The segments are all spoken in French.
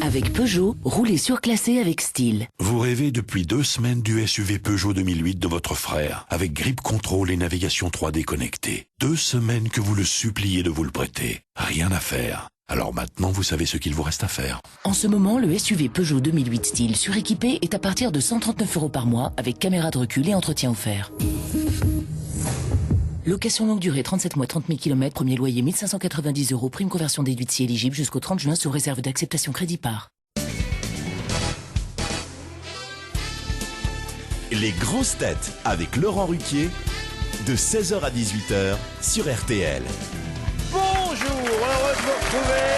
Avec Peugeot, roulez surclassé avec style. Vous rêvez depuis 2 semaines du SUV Peugeot 2008 de votre frère, avec grip control et navigation 3D connectée. 2 semaines que vous le suppliez de vous le prêter. Rien à faire. Alors maintenant, vous savez ce qu'il vous reste à faire. En ce moment, le SUV Peugeot 2008 style suréquipé est à partir de 139 € par mois avec caméra de recul et entretien offert. Location longue durée 37 mois 30 000 km, premier loyer 1590 €, prime conversion déduite si éligible jusqu'au 30 juin sous réserve d'acceptation crédit par. Les grosses têtes avec Laurent Ruquier, de 16h à 18h sur RTL. Bonjour, heureux de vous retrouver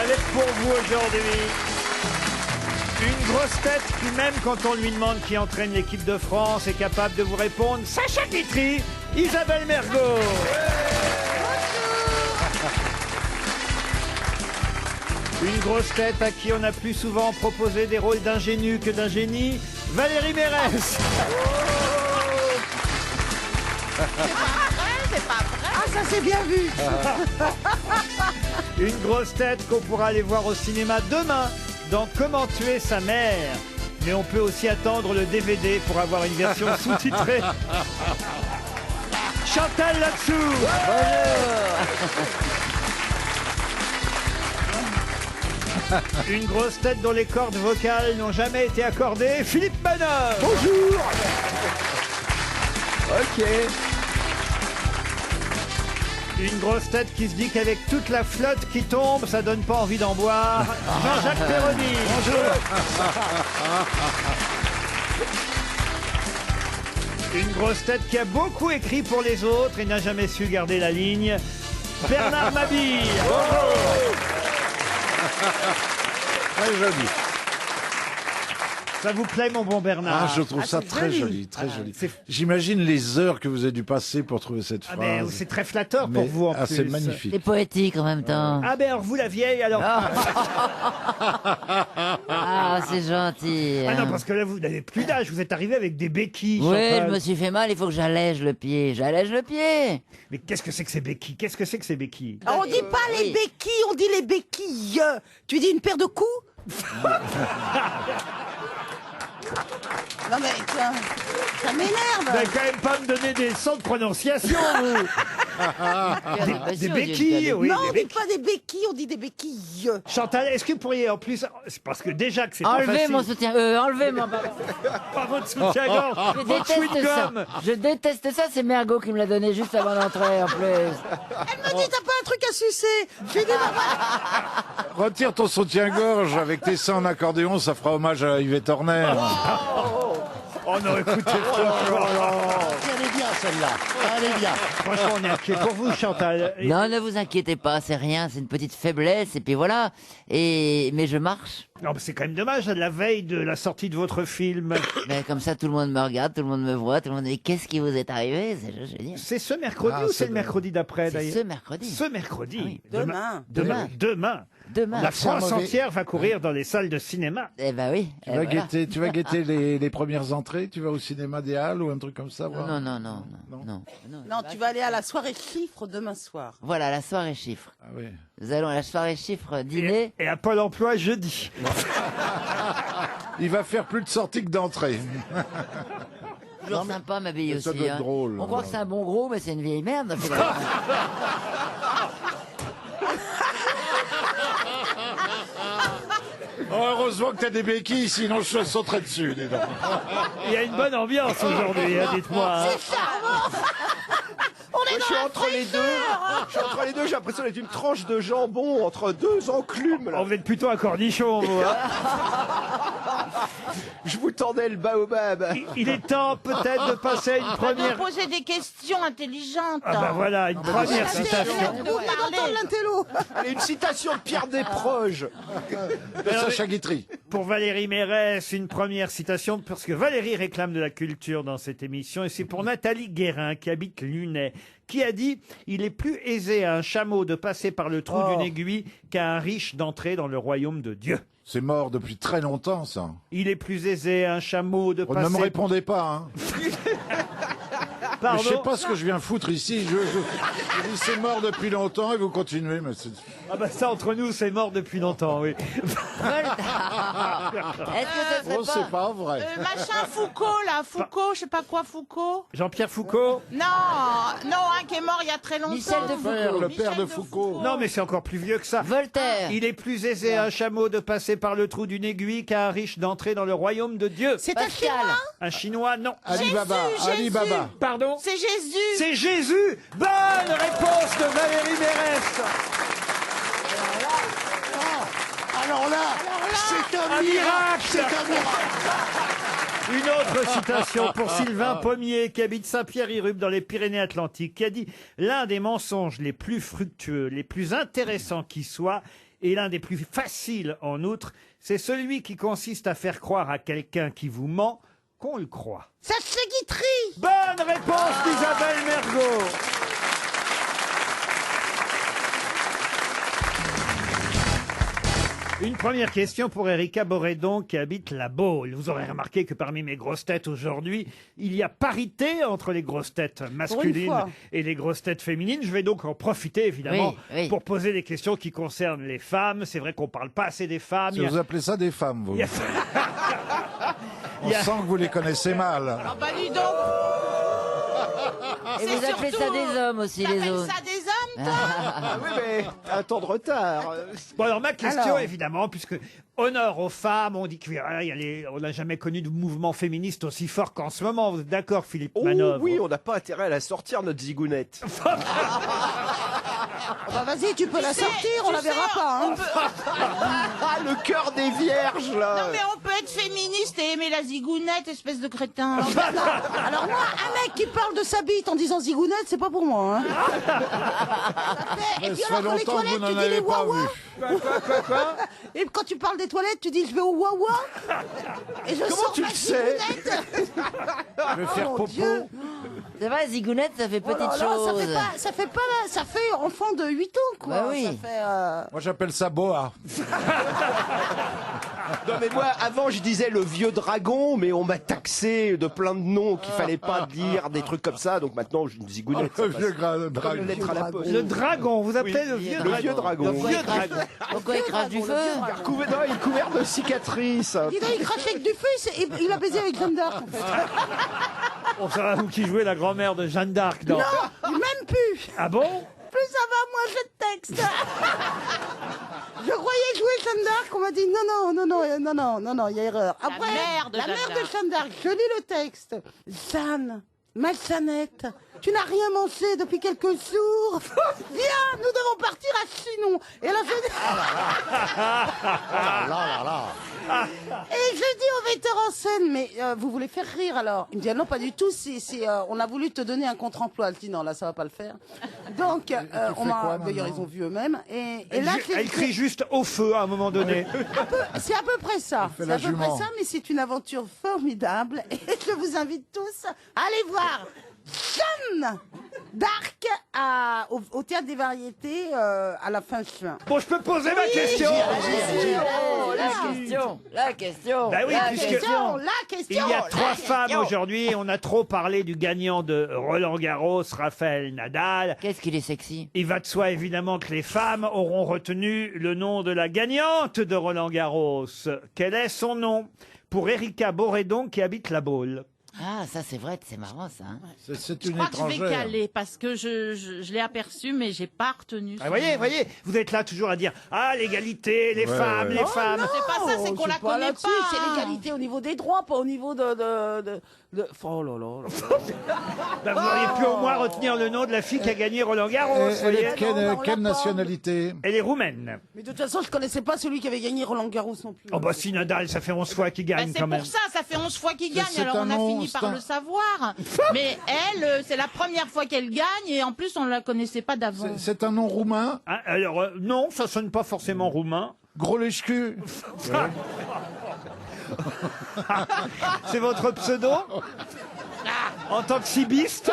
avec pour vous aujourd'hui une grosse tête qui, même quand on lui demande qui entraîne l'équipe de France, est capable de vous répondre Sacha Guitry, Isabelle Mergo. Une grosse tête à qui on a plus souvent proposé des rôles d'ingénu que d'ingénie, Valérie Mérès. Ah, ça c'est bien vu. Une grosse tête qu'on pourra aller voir au cinéma demain dans Comment tuer sa mère. Mais on peut aussi attendre le DVD pour avoir une version sous-titrée. Chantal là-dessous. Une grosse tête dont les cordes vocales n'ont jamais été accordées, Philippe Manœuvre. Bonjour. Ok. Une grosse tête qui se dit qu'avec toute la flotte qui tombe, ça donne pas envie d'en boire. Jean-Jacques Perroni. Bonjour. Une grosse tête qui a beaucoup écrit pour les autres et n'a jamais su garder la ligne. Bernard Mabille. Bonjour. Très joli. Ça vous plaît, mon bon Bernard? Ah, je trouve ça très joli, très joli. J'imagine les heures que vous avez dû passer pour trouver cette phrase. Mais c'est très flatteur pour vous en plus. C'est magnifique. C'est poétique en même temps. Ah ben alors vous la vieille alors. Ah, c'est gentil. Ah non, parce que là vous n'avez plus d'âge, vous êtes arrivé avec des béquilles. Oui, Chantal. je me suis fait mal, il faut que j'allège le pied. J'allège le pied. Mais qu'est-ce que c'est que ces béquilles? Qu'est-ce que c'est que ces béquilles? Alors, on dit pas les béquilles, on dit les béquilles. Tu dis une paire de coups? Non mais tiens, ça Vous m'énerve. n'allez quand même pas me donner des sons de prononciation, vous. Des béquilles, oui. Non, des on dit béquilles. pas des béquilles, on dit des béquilles. Chantal, est-ce que vous pourriez en plus, c'est parce que déjà que c'est pas Enlevez facile, mon soutien, enlevez mon... pas votre soutien-gorge, Je votre déteste ça. chewing-gum. Je déteste ça, c'est Mergo qui me l'a donné juste avant d'entrer en plus. Elle me dit t'as pas un truc à sucer. Je lui dis Retire ton soutien-gorge avec tes seins en accordéon, ça fera hommage à Yvette Horner. Oh non, écoutez, franchement, Elle est bien celle-là. Elle est bien. franchement, on est inquiet pour vous, Chantal. Et- Non, ne vous inquiétez pas, c'est rien, c'est une petite faiblesse, et puis voilà. Mais je marche. Non, mais c'est quand même dommage, à la veille de la sortie de votre film. Mais comme ça, tout le monde me regarde, tout le monde me voit, tout le monde me dit qu'est-ce qui vous est arrivé? Je veux dire. C'est ce mercredi ou c'est le mercredi d'après, C'est d'ailleurs? ce mercredi. Ce mercredi. Ah oui. Demain. Demain. La France entière va courir dans les salles de cinéma. Eh ben oui. Tu vas guetter les premières entrées, tu vas au cinéma des Halles ou un truc comme ça voir. Non. non, tu vas aller à la soirée chiffre demain soir. Voilà, la soirée chiffre. Ah oui. Nous allons à la soirée chiffre dîner. Et à Pôle emploi jeudi. Il va faire plus de sorties que d'entrées. Toujours sympa, ma bille ça aussi. doit être drôle. On croit que c'est un bon gros, mais c'est une vieille merde. Oh, heureusement que t'as des béquilles, sinon je te sauterais dessus, dis donc. Il y a une bonne ambiance aujourd'hui, hein, dites-moi. hein. Je suis entre les deux, j'ai l'impression d'être une tranche de jambon entre deux enclumes. Là. On va être plutôt un cornichon, vous. hein. Je vous tendais le baobab. Il est temps peut-être de passer à une première... Poser des questions intelligentes. Ah ben voilà, une première citation. l'intello. Allez, une citation de Pierre Desproges. De Sacha Guitry. Pour Valérie Mérès, une première citation, parce que Valérie réclame de la culture dans cette émission, et c'est pour Nathalie Guérin, qui habite Lunay, qui a dit « Il est plus aisé à un chameau de passer par le trou d'une aiguille qu'à un riche d'entrer dans le royaume de Dieu. » C'est mort depuis très longtemps, ça. Il est plus aisé à un chameau de Ne passer... me répondez pas, hein. Pardon. Je sais pas ce que je viens foutre ici. Je dis c'est mort depuis longtemps et vous continuez. Mais Ah bah ça, entre nous, c'est mort depuis longtemps, oui. Est-ce que ce serait oh, c'est pas vrai. Machin Foucault, là. Foucault, je sais pas quoi, Foucault. Jean-Pierre Foucault? Non, un qui est mort il y a très longtemps. Michel de Foucault. Le père de Foucault. Non, mais c'est encore plus vieux que ça. Voltaire. Il est plus aisé à un chameau de passer par le trou d'une aiguille qu'à un riche d'entrer dans le royaume de Dieu. C'est un Pascal. Chinois. Un Chinois, non. Alibaba. Jésus. Alibaba. Pardon? C'est Jésus. C'est Jésus. Bonne réponse de Valérie Mérès. Alors là, c'est un miracle. C'est un miracle. Une autre citation pour Sylvain Pommier, qui habite Saint-Pierre-Irupe dans les Pyrénées-Atlantiques, qui a dit « L'un des mensonges les plus fructueux, les plus intéressants qui soient, et l'un des plus faciles en outre, c'est celui qui consiste à faire croire à quelqu'un qui vous ment qu'on le croit. » Ça c'est Guitry. Bonne réponse d'Isabelle Mergo. Une première question pour Erika Boredon qui habite la Baule. Vous aurez remarqué que parmi mes grosses têtes aujourd'hui, il y a parité entre les grosses têtes masculines fois. et les grosses têtes féminines. Je vais donc en profiter évidemment Oui. pour poser des questions qui concernent les femmes. C'est vrai qu'on parle pas assez des femmes. Vous appelez ça des femmes, vous. Il y a- On sent que vous les connaissez mal. Ah bah dis donc. Et vous appelez ça des hommes aussi, les T'appelles autres. ça des hommes, toi? Ah oui, mais un temps de retard. Bon alors ma question Alors. évidemment, puisque honneur aux femmes, on dit qu'on n'a jamais connu de mouvement féministe aussi fort qu'en ce moment. Vous êtes d'accord, Philippe Oh Manœuvre? oui, on n'a pas intérêt à la sortir, notre zigounette. Bah vas-y, tu peux la sortir, on la verra pas. Hein. Ah, le cœur des vierges, là. Non mais on peut être féministe et aimer la zigounette, espèce de crétin. Alors moi, un mec qui parle de sa bite en disant zigounette, c'est pas pour moi. Hein. Et puis Ça fait alors dans les longtemps que vous toilettes, n'en tu dis les avez pas wawa. vu. Quoi Et quand tu parles des toilettes, tu dis je vais au wawa. Et je Comment sors tu ma le sais? zigounette. Je vais faire mon popo. Dieu. C'est vrai, zigounette, ça fait Oh là petite là, chose. ça fait enfant de 8 ans, quoi. Bah oui. Ça fait, Moi, j'appelle ça boa. Non mais moi, avant, je disais le vieux dragon, mais on m'a taxé de plein de noms qu'il fallait pas dire, des trucs comme ça. Donc maintenant, je dis zigounette. Le ça vieux passe. dragon. Comme une lettre à la poste. Le dragon, vous appelez le vieux Le dragon? vieux dragon. Le vieux dragon. Pourquoi il crache du feu? Non, il est couvert de cicatrices. dis donc, il crache avec du feu, il a baisé avec Jeanne d'Arc, en fait. Bon, ça va, vous qui jouez la grand-mère de Jeanne d'Arc dans... Même plus. Ah bon? Plus ça va, moi, je le texte. Je croyais jouer Jeanne d'Arc, on m'a dit non, il y a erreur. Après, la mère de Jeanne d'Arc, je lis le texte. Jeanne, malsanette, tu n'as rien mangé depuis quelques jours. Viens, nous devons partir à Chinon. Et là, et je dis au metteur en scène, mais vous voulez faire rire alors? Il me dit ah non, pas du tout, on a voulu te donner un contre-emploi. Je dis non, là ça va pas le faire. Donc, d'ailleurs ils ont vu eux-mêmes. Et là, Elle crie juste au feu à un moment donné. c'est à peu près ça. fait C'est la à peu près jument. ça, mais c'est une aventure formidable. Et je vous invite tous à aller voir Jeanne d'Arc au Théâtre des Variétés à la fin juin. Bon, je peux poser ma question? La question. Bah oui, la puisque- question. La question. Il y a 3 la femmes question. aujourd'hui et on a trop parlé du gagnant de Roland Garros, Raphaël Nadal. Qu'est-ce qu'il est sexy. Il va de soi évidemment que les femmes auront retenu le nom de la gagnante de Roland Garros. Quel est son nom? Pour Erika Boredon qui habite la Baule. Ah, ça c'est vrai, c'est marrant ça. Hein. C'est Je une crois que je vais étrangère. caler parce que je l'ai aperçu, mais j'ai pas retenu. Ah, voyez, vous êtes là toujours à dire ah l'égalité, les femmes, les femmes. C'est pas ça, c'est qu'on la connaît là-dessus, pas. c'est l'égalité au niveau des droits, pas au niveau de... Oh là là. Bah, vous auriez pu au moins retenir le nom de la fille qui a gagné Roland Garros. Elle voyez. est de quelle, Non, on l'a quelle pas. nationalité? Elle est roumaine. Mais de toute façon, je connaissais pas celui qui avait gagné Roland Garros non plus. Oh bah si Nadal, ça fait 11 fois qu'il Bah, gagne c'est quand même. pour ça, ça fait 11 fois qu'il gagne, C'est alors on un a nom, fini c'est par un- le savoir. Mais elle, c'est la première fois qu'elle gagne et en plus on ne la connaissait pas d'avant. C'est un nom roumain? Hein, alors non, ça sonne pas forcément roumain. Gros lèche-cul? C'est votre pseudo en tant que cibiste?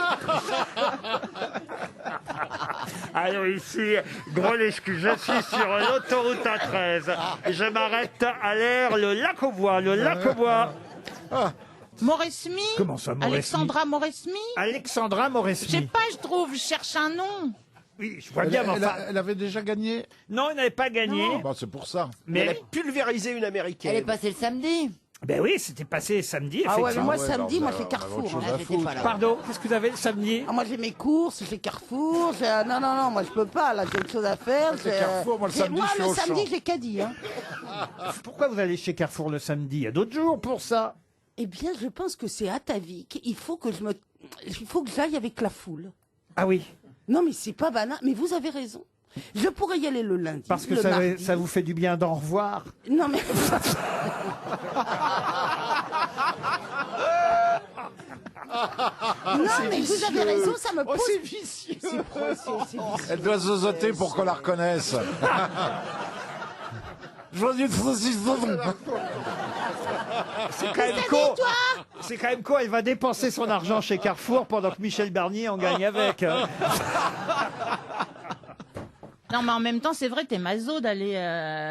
Alors ici, gros excuse, je suis sur l'autoroute A13. Je m'arrête à l'air le lac aux bois, le lac aux bois. Ah, Mauresmi. Comment ça, Mauresmi? Alexandra Mauresmi. Alexandra Je Mauresmi. sais pas, je trouve, je cherche un nom. Oui, je vois bien, mais enfin... Elle avait déjà gagné. Non, elle n'avait pas gagné. Bah, c'est pour ça. Elle a Mais, pulvérisé une américaine. Elle est passée le samedi. ben oui, c'était passé samedi, Ah ouais, mais effectivement. moi, ouais, samedi, bah, moi, on c'est a Carrefour. autre chose hein. à j'étais foutre. pas là. Pardon, qu'est-ce que vous avez le samedi? Ah, moi, j'ai mes courses, j'ai Carrefour. Non, non, non, moi, je peux pas. Là, j'ai autre chose à faire. c'est Carrefour, moi, le samedi, moi, je suis le au samedi, champ. j'ai caddie. Hein. Pourquoi vous allez chez Carrefour le samedi? Il y a d'autres jours pour ça. Eh bien, je pense que c'est atavique. Il faut que j'aille avec la foule. Ah oui, Non, mais c'est pas banal. Mais vous avez raison. Je pourrais y aller le lundi. parce que le mardi. ça vous fait du bien d'en revoir. Non, mais. non, mais vous avez raison, ça me pose. c'est vicieux. C'est vicieux. Elle doit zozoter pour qu'on la reconnaisse. Joyeux de saucisson. C'est quand même con. C'est quand même con, elle va dépenser son argent chez Carrefour pendant que Michel Barnier en gagne avec. Non, mais en même temps, c'est vrai, t'es maso d'aller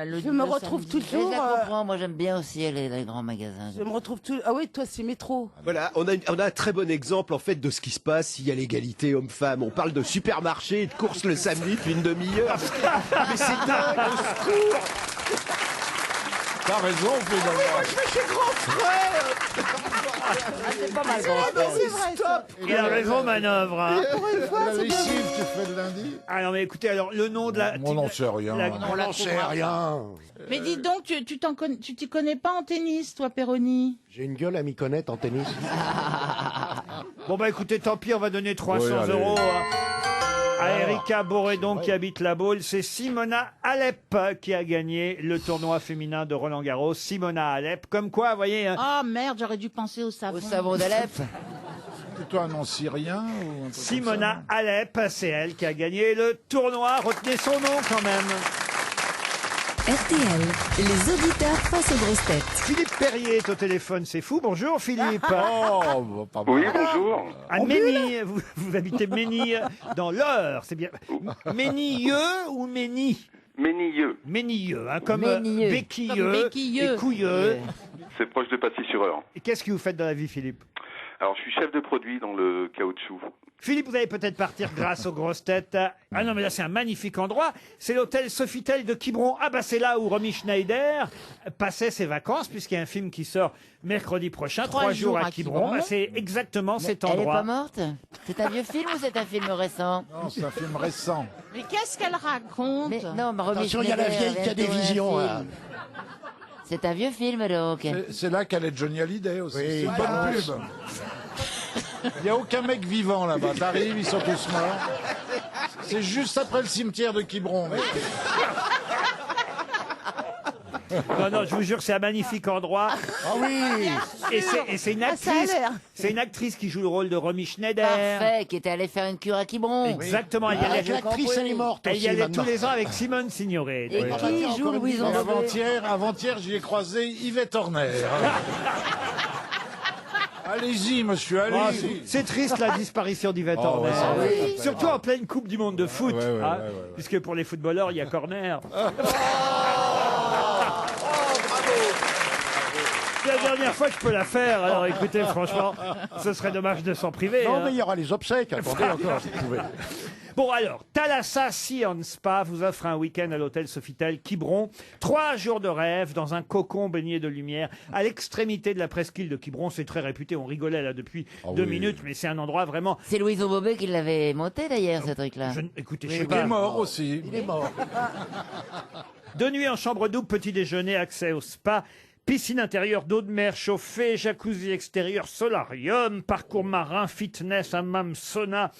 le Je me le retrouve samedi. Mais toujours. je la comprends, moi j'aime bien aussi aller dans les grands magasins. Je me retrouve toujours. Ah oui, toi, c'est métro. Voilà, on a un très bon exemple en fait de ce qui se passe s'il y a l'égalité homme-femme. On parle de supermarché et de courses le samedi depuis une demi-heure. Mais c'est dingue, au secours. T'as raison, finalement. Je vais chez grand frère. C'est pas mal. C'est vrai. ça. Il a raison, manœuvre. Hein. Pour une fois, La c'est bien. lessive, tu fais le lundi. Ah non, mais écoutez, alors le nom de la. Moi, on n'en sait rien. On n'en sait rien. Mais dis donc, tu t'y connais pas en tennis, toi, Péroni? J'ai une gueule à m'y connaître en tennis. Bon bah écoutez, tant pis, on va donner 300 Oui, allez. euros à Erika Boredon qui habite la Baule. C'est Simona Alep qui a gagné le tournoi féminin de Roland Garros. Simona Alep, comme quoi, vous voyez. Hein, Oh merde, j'aurais dû penser au savon. Au savon d'Alep. Plutôt un nom syrien ou un truc Simona Alep, c'est elle qui a gagné le tournoi. Retenez son nom quand même. RTL, les auditeurs face aux grosses têtes. Philippe Perrier est au téléphone, c'est fou. Bonjour Philippe. comme ça. Oh, pas Oui, mal. bonjour. À Ménil, vous habitez Ménil dans l'Eure, c'est bien. Ménilleux ou Méni? Ménilleux. Ménilleux, hein, comme Ménilleux. béquilleux Comme béquilleux. et couilleux. C'est proche de Passy-sur-Eure. Et qu'est-ce que vous faites dans la vie, Philippe? Alors, je suis chef de produit dans le caoutchouc. Philippe, vous allez peut-être partir grâce aux grosses têtes. Ah non, mais là, c'est un magnifique endroit. C'est l'hôtel Sofitel de Quiberon. Ah bah, c'est là où Romy Schneider passait ses vacances, puisqu'il y a un film qui sort mercredi prochain, 3 jours à Quiberon. Ah, c'est exactement cet Elle est endroit. pas morte? C'est un vieux film ou c'est un film récent? Non, c'est un film récent. Mais qu'est-ce qu'elle raconte? Mais non, mais Romy Attention, il y a la Schneider, vieille qui a des bientôt un visions. film. Hein. C'est un vieux film donc. C'est là qu'elle est Johnny Hallyday aussi. Oui, C'est une voilà. bonne pub. Il n'y a aucun mec vivant là-bas. T'arrives, ils sont tous morts. C'est juste après le cimetière de Quiberon. Non, non, je vous jure, c'est un magnifique endroit. Ah oui. Et c'est une Ah, ça a actrice. l'air. C'est une actrice qui joue le rôle de Romy Schneider. Parfait, qui était allé faire une cure à Quiberon. Exactement. Elle y Ah, allait, l'actrice, elle est morte elle y aussi allait tous maintenant. les ans avec Simone Signoret. Et d'ailleurs. qui joue Louison Bobet? Avant-hier, j'y ai croisé Yvette Horner. Allez-y, monsieur, Ah, allez-y. c'est triste la disparition d'Yvette Oh, Horner. ouais, c'est vrai, oui. c'est Surtout grave. en pleine Coupe du Monde de foot. Ouais, ouais, hein, ouais, ouais. Puisque pour les footballeurs, il y a corner. C'est la dernière fois que je peux la faire. Alors écoutez, franchement, ce serait dommage de s'en priver. Non, hein. mais il y aura les obsèques. Attendez encore, si vous pouvez. Bon alors, Thalassa Sea and Spa vous offre un week-end à l'hôtel Sofitel Quiberon. 3 jours de rêve dans un cocon baigné de lumière à l'extrémité de la presqu'île de Quiberon. C'est très réputé, on rigolait là depuis 2 oui. minutes, mais c'est un endroit vraiment... C'est Louison Bobet qui l'avait monté d'ailleurs, ce truc-là. Écoutez, je Il sais est pas. mort aussi. Il est mort. 2 nuits en chambre double, petit déjeuner, accès au spa. Piscine intérieure, d'eau de mer chauffée, jacuzzi extérieur, solarium, parcours marin, fitness, hammam, sauna.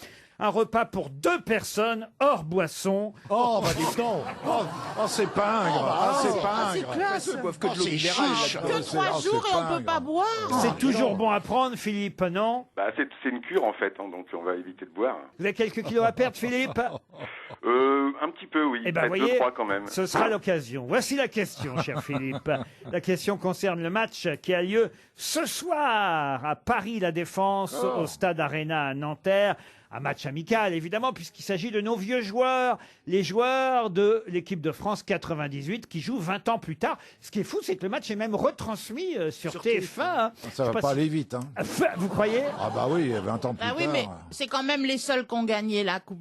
Un repas pour 2 personnes, hors boisson. Oh, bah dis donc. Oh, c'est pingre. C'est pingre. classe. Ils boivent que de l'eau c'est minérale. chiche. là-dedans. Que 3 jours et on peut pas boire. C'est toujours bon à prendre, Philippe, non? Bah, c'est une cure, en fait, hein, donc on va éviter de boire. Vous avez quelques kilos à perdre, Philippe? Un petit peu, oui. Eh ben, Peut-être voyez, 2-3 quand même. ce sera l'occasion. Voici la question, cher Philippe. La question concerne le match qui a lieu ce soir à Paris La Défense, au stade Arena à Nanterre. un match amical, évidemment, puisqu'il s'agit de nos vieux joueurs, les joueurs de l'équipe de France 98 qui jouent 20 ans plus tard. Ce qui est fou, c'est que le match est même retransmis sur TF1. Hein. Ça va pas aller vite. Hein. Vous croyez? Ah bah oui, 20 ans plus Ah oui, tard. mais c'est quand même les seuls qui ont gagné la Coupe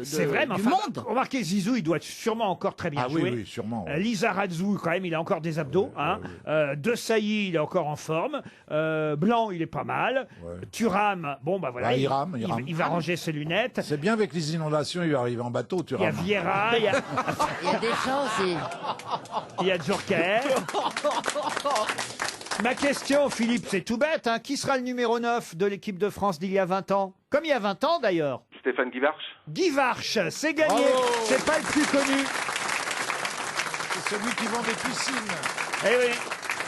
C'est vrai, mais du enfin, monde. remarquez, Zizou, il doit sûrement encore très bien Ah jouer. oui, oui, sûrement. Lisa Razou, quand même, il a encore des abdos. De Sailly, il est encore en forme. Blanc, il est pas mal. Thuram, bon, bah voilà. Ah, il rame. Il va ranger ses lunettes. C'est bien avec les inondations, il va arriver en bateau, tu Il y a Vieira, il y a... Il y a des gens aussi. Il y a Djorkaeff. Ma question, Philippe, c'est tout bête. Hein. Qui sera le numéro 9 de l'équipe de France d'il y a 20 ans? Comme il y a 20 ans, d'ailleurs. Stéphane Guivarch. Guivarch, c'est gagné. Bravo. C'est pas le plus connu. C'est celui qui vend des piscines. Eh oui.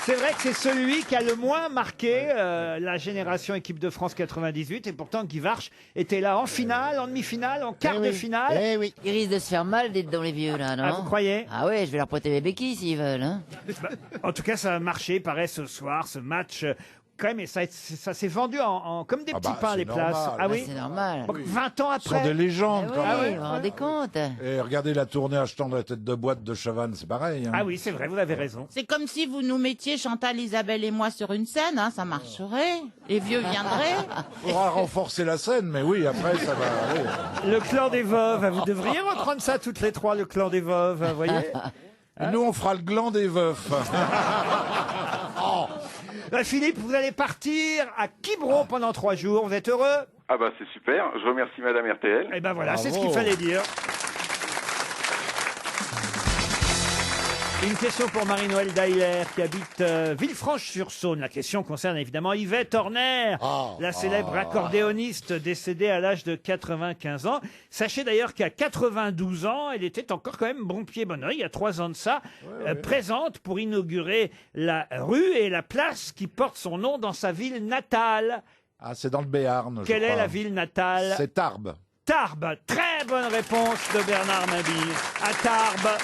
C'est vrai que c'est celui qui a le moins marqué la génération équipe de France 98. Et pourtant, Guivarch était là en finale, en demi-finale, en quart de finale. Ils risquent de se faire mal d'être dans les vieux, là, non? Ah, vous croyez? Ah ouais, je vais leur prêter mes béquilles s'ils veulent, hein. En tout cas, ça a marché, paraît, ce soir, ce match. Quand même, et ça s'est vendu comme des petits pains, les places. Ah oui, c'est normal. Donc, 20 ans Ce sont après. des légendes, quand Ah oui, même. vous vous rendez compte? Et regardez la tournée achetant de la tête de boîte de Chavannes, c'est pareil. Hein. Ah oui, c'est vrai, vous avez raison. C'est comme si vous nous mettiez Chantal, Isabelle et moi sur une scène, hein, ça marcherait. Les vieux viendraient. Il faudra renforcer la scène, mais oui, après, ça va aller. Le clan des veuves, vous devriez reprendre ça toutes les trois, le clan des veuves, vous voyez. Et nous, on fera le gland des veufs. Philippe, vous allez partir à Quiberon pendant 3 jours, vous êtes heureux? Ah bah c'est super, je remercie Madame RTL. Eh ben voilà, c'est ce qu'il fallait dire. Une question pour Marie-Noël Dailer qui habite Villefranche-sur-Saône. La question concerne évidemment Yvette Horner, la célèbre accordéoniste décédée à l'âge de 95 ans. Sachez d'ailleurs qu'à 92 ans, elle était encore quand même bon pied bon oeil, il y a 3 ans de ça, présente pour inaugurer la rue et la place qui porte son nom dans sa ville natale. Ah, c'est dans le Béarn. Quelle est la ville natale? C'est Tarbes. Tarbes. Très bonne réponse de Bernard Mabille. À Tarbes.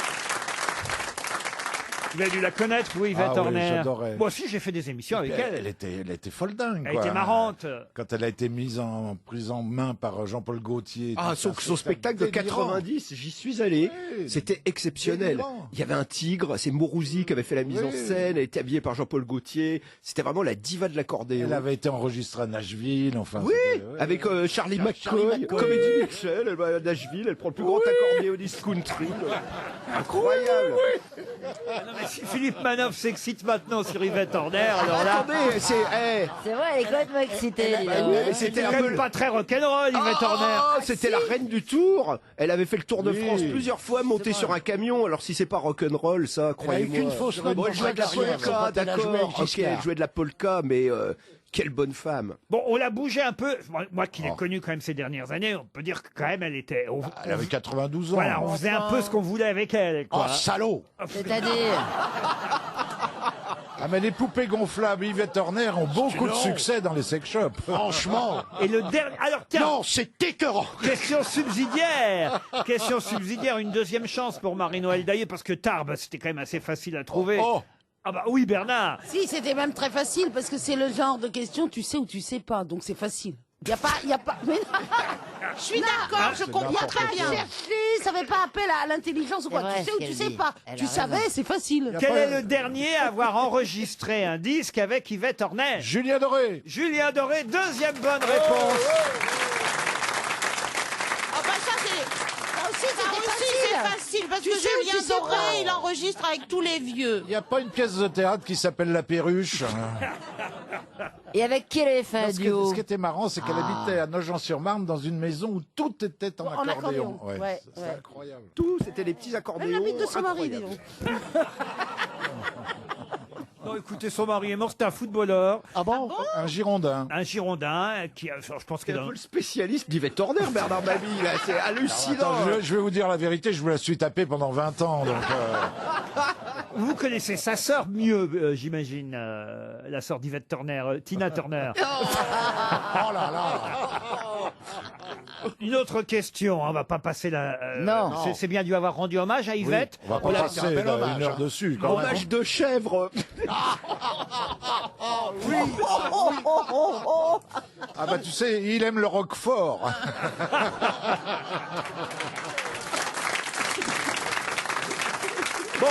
Vous avez dû la connaître, vous, Yvette Ah oui, Horner. j'adorais. Moi aussi, j'ai fait des émissions avec elle. Elle était folle dingue. Elle quoi. était marrante. Quand elle a été mise en prise en main par Jean-Paul Gaultier. Ah, tout ça, son spectacle de délirant. 90, j'y suis allé. Oui. C'était exceptionnel. Délirant. Il y avait un tigre, c'est Mourouzi qui avait fait la mise en scène, elle était habillée par Jean-Paul Gaultier. C'était vraiment la diva de l'accordéon. Elle avait été enregistrée à Nashville, enfin. Oui, c'était- ouais, avec ouais. Charlie McCoy, Comédie Mitchell, elle va à Nashville, elle prend le plus grand accordéoniste country. Incroyable. Ah non, mais si Philippe Manoff s'excite maintenant sur Yvette Horner, alors là... Attendez, c'est... C'est vrai, elle est complètement excitée. dis Bah donc. oui, C'était c'était quand un même peu... pas très rock'n'roll, Yvette Horner. C'était la reine du Tour. Elle avait fait le Tour de Oui. France plusieurs fois, montée sur un camion. Alors si c'est pas rock'n'roll, ça, croyez-moi. qu'une fausse note Bon, elle dans jouait de la sa carrière, polka, quand elle a joué d'accord. avec Ok, Giscard. elle jouait de la polka, mais quelle bonne femme. Bon, on l'a bougé un peu. Moi qui l'ai connue quand même ces dernières années, on peut dire que quand même elle était... Elle avait 92 ans. Voilà, on faisait un peu ce qu'on voulait avec elle. Oh, Quoi. salaud! C'est-à-dire, Ah, mais les poupées gonflables Yvette Horner ont beaucoup de non. succès dans les sex shops. Franchement! Et le dernier... Alors tiens, Non, c'est écœurant! question subsidiaire. Question subsidiaire, une deuxième chance pour Marie-Noël Daillé, parce que Tarbes, c'était quand même assez facile à trouver. Oh. Ah bah oui, Bernard. Si, c'était même très facile parce que c'est le genre de question tu sais ou tu sais pas, donc c'est facile. Y a pas. Mais Je suis d'accord, je comprends pas très à bien. chercher, ça fait pas appel à l'intelligence ou C'est quoi. vrai Tu sais ce ou tu qu'elle sais dit. pas. Elle Tu a savais, raison. c'est facile. Quel est le dernier à avoir enregistré un disque avec Yvette Horner? Julien Doré. Julien Doré, deuxième bonne réponse. Ah bah ça c'est... Ça aussi, Ça c'était aussi facile. c'est facile, parce Tu que sais ou tu Julien sais Doré, pas. il enregistre avec tous les vieux. Il n'y a pas une pièce de théâtre qui s'appelle La Perruche. et avec qui elle avait fait un duo? Ce qui était marrant, c'est qu'elle habitait à Nogent-sur-Marne dans une maison où tout était en En accordéon. accordéon, ouais, c'est ouais. incroyable. Tout, c'était des petits accordéons. Même la bite de son mari, dis incroyables. donc. Non, écoutez, son mari est mort, c'était un footballeur, Ah bon? Un Girondin. un Girondin, qui, je pense que C'est un dans... peu le spécialiste d'Yvette Horner, Bernard Mabille, là. C'est hallucinant. Attends, je vais vous dire la vérité, je me la suis tapée pendant 20 ans. Donc, Vous connaissez sa sœur mieux, j'imagine, la sœur d'Yvette Turner, Tina Turner. Oh là là! Une autre question, on va pas passer la... Non. C'est bien dû avoir rendu hommage à Yvette. On va pas passer une heure dessus. Quand même. Hommage de chèvre. Oui. Ah bah tu sais, il aime le roquefort. Bon,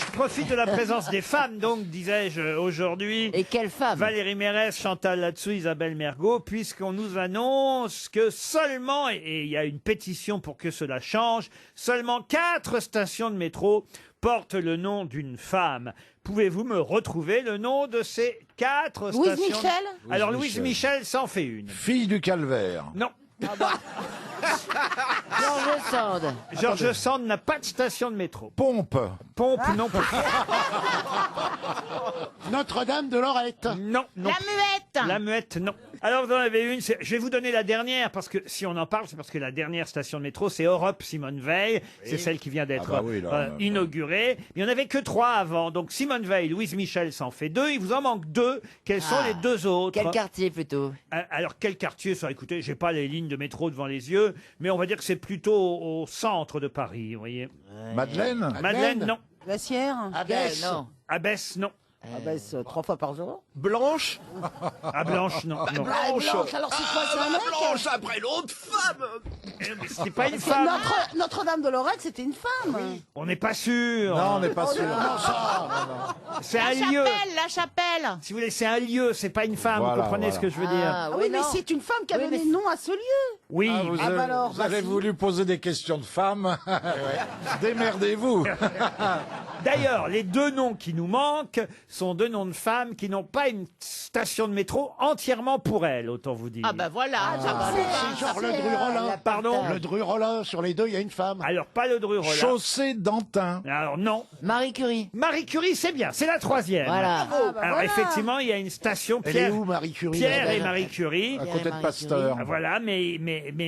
je profite de la présence des femmes, donc, disais-je, aujourd'hui. Et quelle femme? Valérie Mérès, Chantal Latsou, Isabelle Mergo, puisqu'on nous annonce que seulement, et il y a une pétition pour que cela change, seulement 4 stations de métro portent le nom d'une femme. Pouvez-vous me retrouver le nom de ces 4 Louise stations? Michel Alors, Louise Michel s'en fait une. Fille du calvaire. Non. Georges Sand. Georges Sand n'a pas de station de métro. Pompe. Pompe, non plus. Notre-Dame de Lorette. Non, non. La muette. La muette, non. Alors, vous en avez une. Je vais vous donner la dernière, parce que si on en parle, c'est parce que la dernière station de métro, c'est Europe Simone Veil. C'est celle qui vient d'être inaugurée. Il n'y en avait que 3 avant. Donc, Simone Veil, Louise Michel s'en fait 2. Il vous en manque 2. Quels sont les 2 autres? Quel quartier plutôt? Alors, quel quartier ça? Écoutez, j'ai pas les lignes de métro devant les yeux, mais on va dire que c'est plutôt au centre de Paris, vous voyez. Madeleine. Madeleine, non. Glacière. Abbesse. Non. Abbesse, non. Abbesse 3 fois par jour. Blanche. Ah, Blanche, non. non. Blanche, alors c'est quoi, c'est un mec? Blanche après l'autre femme. C'est pas une femme. Notre-Dame de Lorette, c'était une femme. On n'est pas sûr. Non, on n'est pas sûr. C'est La un lieu. chapelle, la chapelle. Si vous voulez, c'est un lieu, c'est pas une femme. Voilà, vous comprenez voilà. ce que je veux dire? Ah, Oui, mais non. c'est une femme qui a Oui, donné mais- nom à ce lieu. Oui. Ah, vous Ah, avez, bah alors, vous avez si. voulu poser des questions de femmes. Démerdez-vous. D'ailleurs, les 2 noms qui nous manquent sont 2 noms de femmes qui n'ont pas une station de métro entièrement pour elles, autant vous dire. Ah bah voilà, ça va. C'est genre le Dru-Rollin. Pardon? Le Dru-Rollin, sur les 2, il y a une femme. Alors, pas le Dru-Rollin. Chaussée d'Antin. Alors, non. Marie Curie. Marie Curie, c'est bien, c'est la 3e. Voilà. bah Alors, voilà. effectivement, il y a une station Elle est Pierre, où, Marie Curie? Pierre et Elle- Marie Curie. À côté de Marie Pasteur. Ah, voilà, mais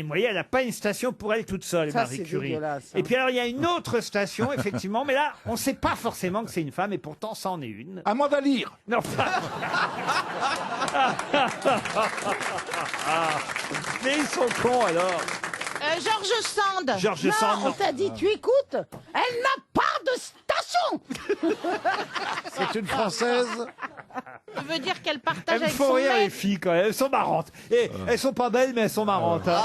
vous voyez, elle n'a pas une station pour elle toute seule, Ça, Marie c'est Curie. dégueulasse, hein. Et puis alors, il y a une autre station, effectivement, mais là, on ne sait pas forcément que c'est une femme, et pourtant, ça en est une. Amanda Lear. Non, mais ils sont cons, alors. Georges Sand. Georges Non, Sand, on non. t'a dit, tu écoutes. Elle n'a pas de station. C'est une Française. Tu veux dire qu'elle partage Elles me avec font son rire, les mec? filles, quand même. Elles sont marrantes. Et elles sont pas belles, mais elles sont marrantes. hein.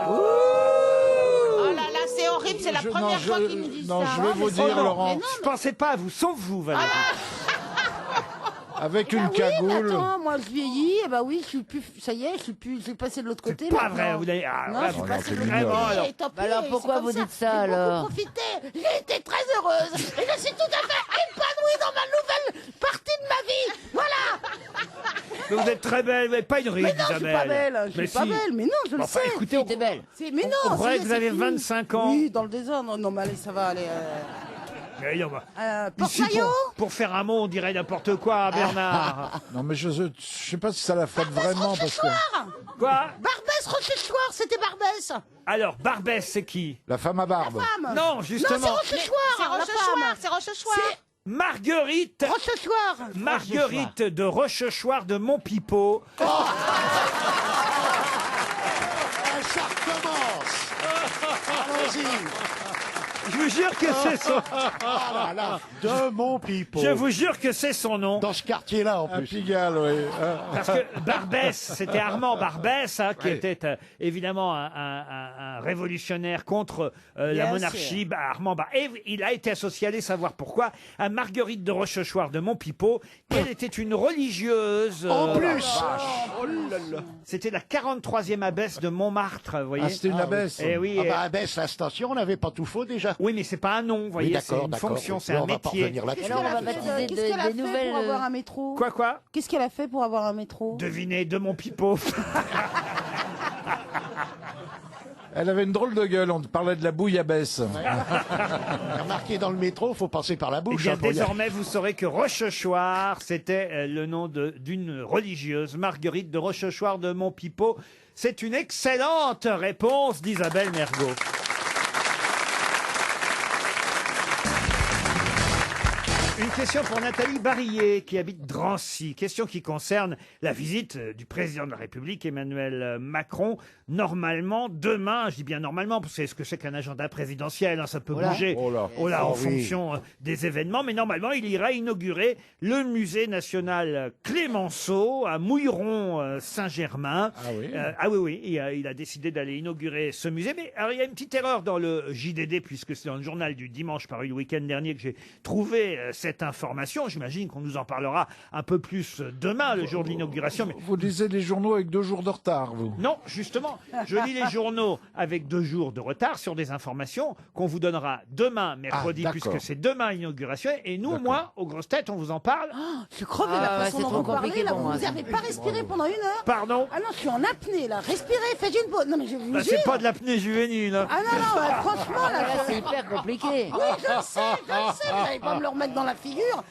Oh là là, c'est horrible, c'est la première fois qu'il me dit non, ça. je vais vous dire, Oh non, Laurent, je pensais pas à vous, sauf vous, Valérie. avec une Ah oui, mais cagoule. attends, moi je vieillis, et bah oui, je suis plus, ça y est, j'ai passé de l'autre côté. Pas maintenant. vrai, vous l'avez. Ah, Non, ouais, je suis non, passé c'est de l'autre mignon. côté. alors. et tant pis, Alors, c'est pourquoi comme vous ça. dites ça, J'ai beaucoup alors profité, j'ai été très heureuse, et je suis tout à fait épanouie dans ma nouvelle partie de ma vie. Voilà. Mais vous êtes très belle, vous n'avez pas une ride, Mais non, je suis Isabelle. pas belle, je Mais suis pas si. belle, mais non, je le Enfin, sais. écoutez, T'es belle. Mais non, on croyait ça y est, que vous c'est avez fini. 25 ans. Oui, dans le désordre. Non, mais allez, ça va, allez. Mais non, bah, ici, Porte-maillot pour faire un mot, on dirait n'importe quoi, Bernard. Non, mais je sais pas si ça la flatte vraiment parce que Quoi? Barbès Rochechouart, c'était Barbès. Alors, Barbès, c'est qui? la femme à barbe. Femme. Non, justement. Non, c'est Rochechouart. C'est la Rochechouart, femme. c'est Rochechouart. C'est Marguerite. Rochechouart. Marguerite de Rochechouart de Montpipeau. Ça recommence. Allons-y. Je vous jure que c'est son. Ah là là, de Montpipeau. Je vous jure que c'est son nom. Dans ce quartier-là, en À plus. Pigalle, oui. Parce que Barbès, c'était Armand Barbès, hein, qui était évidemment un révolutionnaire contre la Bien monarchie. Et il a été associé, allez savoir pourquoi, à Marguerite de Rochechouart de Montpipeau. Elle était une religieuse. En plus. C'était la 43e abbesse de Montmartre, vous voyez. Ah, c'était une abbesse. Eh oui, Ah bah, Abbesse, la station, on n'avait pas tout faux déjà. oui, mais c'est pas un nom, vous voyez, c'est une fonction, c'est un On va pas métier. revenir là-dessus. Alors, on va Qu'est-ce baptiser qu'elle a des fait nouvelles. pour avoir un métro? Quoi? Qu'est-ce qu'elle a fait pour avoir un métro? Devinez, de Montpipeau. Elle avait une drôle de gueule, on parlait de la bouillabaisse. Remarquez, dans le métro, faut passer par la Eh bouche. bien, hein, pour y aller. désormais, vous saurez que Rochechouart, c'était le nom d'une religieuse, Marguerite de Rochechouart de Montpipeau. C'est une excellente réponse d'Isabelle Mergo. Une question pour Nathalie Barillet, qui habite Drancy. Question qui concerne la visite du président de la République, Emmanuel Macron. Normalement, demain, je dis bien normalement, parce que c'est ce que c'est qu'un agenda présidentiel, hein, ça peut bouger en fonction des événements, mais normalement, il ira inaugurer le musée national Clémenceau à Mouilleron-Saint-Germain. Oui, il a décidé d'aller inaugurer ce musée. Mais alors, il y a une petite erreur dans le JDD, puisque c'est dans le journal du dimanche paru le week-end dernier que j'ai trouvé cette information. J'imagine qu'on nous en parlera un peu plus demain, le jour de l'inauguration. Mais... Vous lisez les journaux avec 2 jours de retard, vous? Non, justement, je lis les journaux avec 2 jours de retard sur des informations qu'on vous donnera demain, mercredi, puisque c'est demain l'inauguration. Et nous, au moins, aux grosses têtes, on vous en parle. Je crevé la façon dont vous parlez, là, vous n'avez pas respiré pendant 1 heure. Pardon? Ah non, je suis en apnée, là. Respirez, faites une pause. Non, mais je vous jure. C'est pas de l'apnée juvénile. Ah non, franchement, là, c'est hyper compliqué. Oui, je le sais, vous n'allez pas me le remettre dans la figure.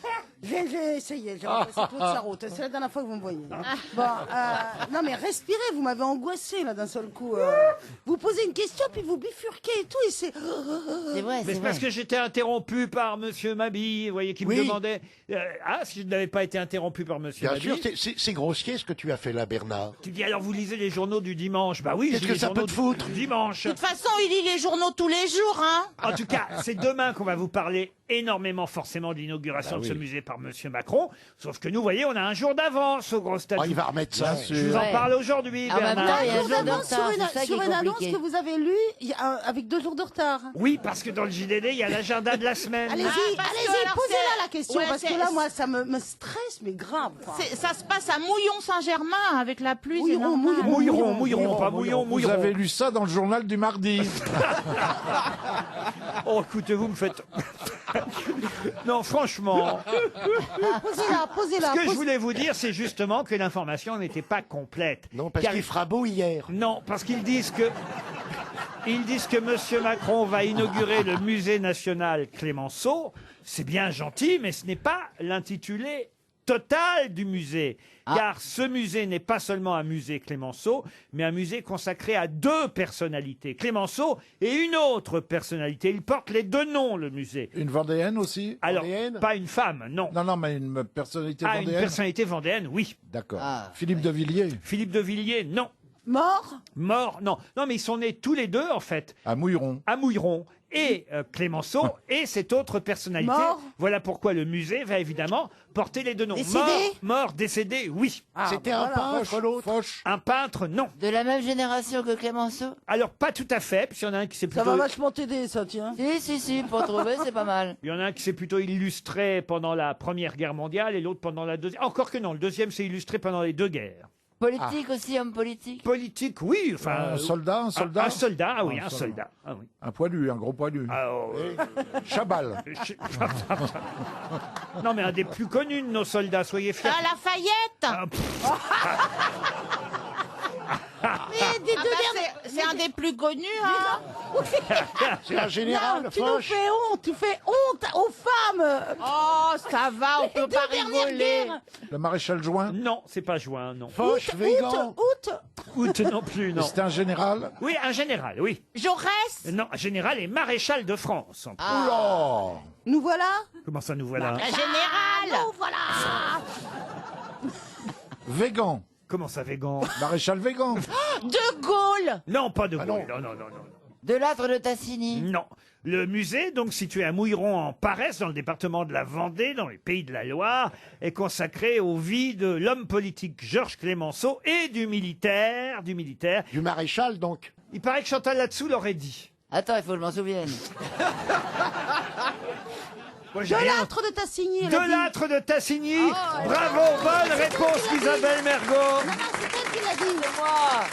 J'ai essayé, j'ai repassé toute sa route. C'est la dernière fois que vous me voyez. Bon, non mais respirez, vous m'avez angoissé là d'un seul coup. Vous posez une question puis vous bifurquez et tout et c'est... C'est vrai, Mais c'est parce que j'étais interrompu par Monsieur Mabille, vous voyez, qui me demandait... si je n'avais pas été interrompu par Monsieur Bien Mabille... sûr, c'est grossier ce que tu as fait là, Bernard. Tu dis alors vous lisez les journaux du dimanche? Bah oui, je Qu'est-ce lis que les ça journaux peut te foutre du dimanche. De toute façon, il lit les journaux tous les jours, hein. En tout cas, c'est demain qu'on va vous parler énormément forcément de l'inauguration de ce musée par Monsieur Macron. Sauf que nous, voyez, on a un jour d'avance aux grosses têtes. Il va remettre ça. Je vous en parle aujourd'hui, En même Bernard. temps, il y a un Un jour jour de d'avance retard, c'est ça qui sur est une annonce compliqué. que vous avez lue avec 2 jours de retard. Oui, parce que dans le JDD, il y a l'agenda de la semaine. Allez-y, parce que allez-y, alors posez-la c'est- la question ouais, parce que c'est- là, moi, ça me stresse, mais grave. quoi. Ça se passe à Mouillon-Saint-Germain avec la pluie. c'est Mouilleron, normal. Mouilleron, pas Mouillon, Vous Mouilleron. avez lu ça dans le journal du mardi. Oh, écoutez, vous me faites... Non, franchement, Posez-la. ce que je voulais vous dire, c'est justement que l'information n'était pas complète. Non, parce Car- qu'il fera beau hier. Non, parce qu'ils disent que... Ils disent que Monsieur Macron va inaugurer le musée national Clémenceau. C'est bien gentil, mais ce n'est pas l'intitulé total du musée. Car ce musée n'est pas seulement un musée Clémenceau, mais un musée consacré à 2 personnalités. Clémenceau et une autre personnalité. Il porte les 2 noms, le musée. Une Vendéenne aussi? Alors, Vendéenne pas une femme, non. Non, mais une personnalité Ah, une vendéenne? personnalité vendéenne, oui. D'accord. Ah. Philippe de Villiers? Philippe de Villiers, non. Mort. Mort, non. Non, mais ils sont nés tous les 2, en fait, À Mouilleron. à Mouilleron. Et Clémenceau et cette autre personnalité. Mort. Voilà pourquoi le musée va évidemment porter les 2 noms. Décédé. Mort, décédé, oui. C'était un peintre, l'autre. Foch. Un peintre, non. De la même génération que Clémenceau? Alors, pas tout à fait, puisqu'il y en a un qui s'est Ça plutôt... va vachement t'aider, ça, tiens. Si, pour trouver, c'est pas mal. Il y en a un qui s'est plutôt illustré pendant la Première Guerre mondiale et l'autre pendant la Deuxième. Encore que non, le deuxième s'est illustré pendant les 2 guerres. Politique aussi, homme politique? Politique, oui. Enfin, Un soldat? un soldat, ah oui, un soldat. Ah oui. Un poilu, un gros poilu. Ah, oh, Chabal. Non, mais un des plus connus de nos soldats, soyez fiers. Ah, Lafayette. Mais des Ah deux bah, derniers... c'est un des plus connus, hein. C'est un général, Non, tu nous Foch. fais honte, tu fais honte aux femmes. Oh, ça va, on peut Les pas 2 dernières rigoler. guerres. Le maréchal Juin? Non, c'est pas Juin, non. Foch, Végan. Août non plus, non. C'était un général? Oui, un général, oui. Jaurès. Non, un général et maréchal de France. Oula! Nous voilà. Comment ça, nous voilà? Un général. Nous voilà. Végan. Comment ça, Végan? Maréchal Végan. De Gaulle. Non, pas de Gaulle. Non. De Lattre de Tassigny? Non. Le musée, donc situé à Mouilleron en Paresse, dans le département de la Vendée, dans les Pays de la Loire, est consacré aux vies de l'homme politique Georges Clémenceau et du militaire. Du maréchal, donc. Il paraît que Chantal là-dessous l'aurait dit. Attends, il faut que je m'en souvienne. Moi, De j'ai rien Lattre de Tassigny. elle De a dit. Lattre de Tassigny. Bravo, bonne réponse d'Isabelle Mergo. Non, c'est elle qui l'a dit. C'est moi.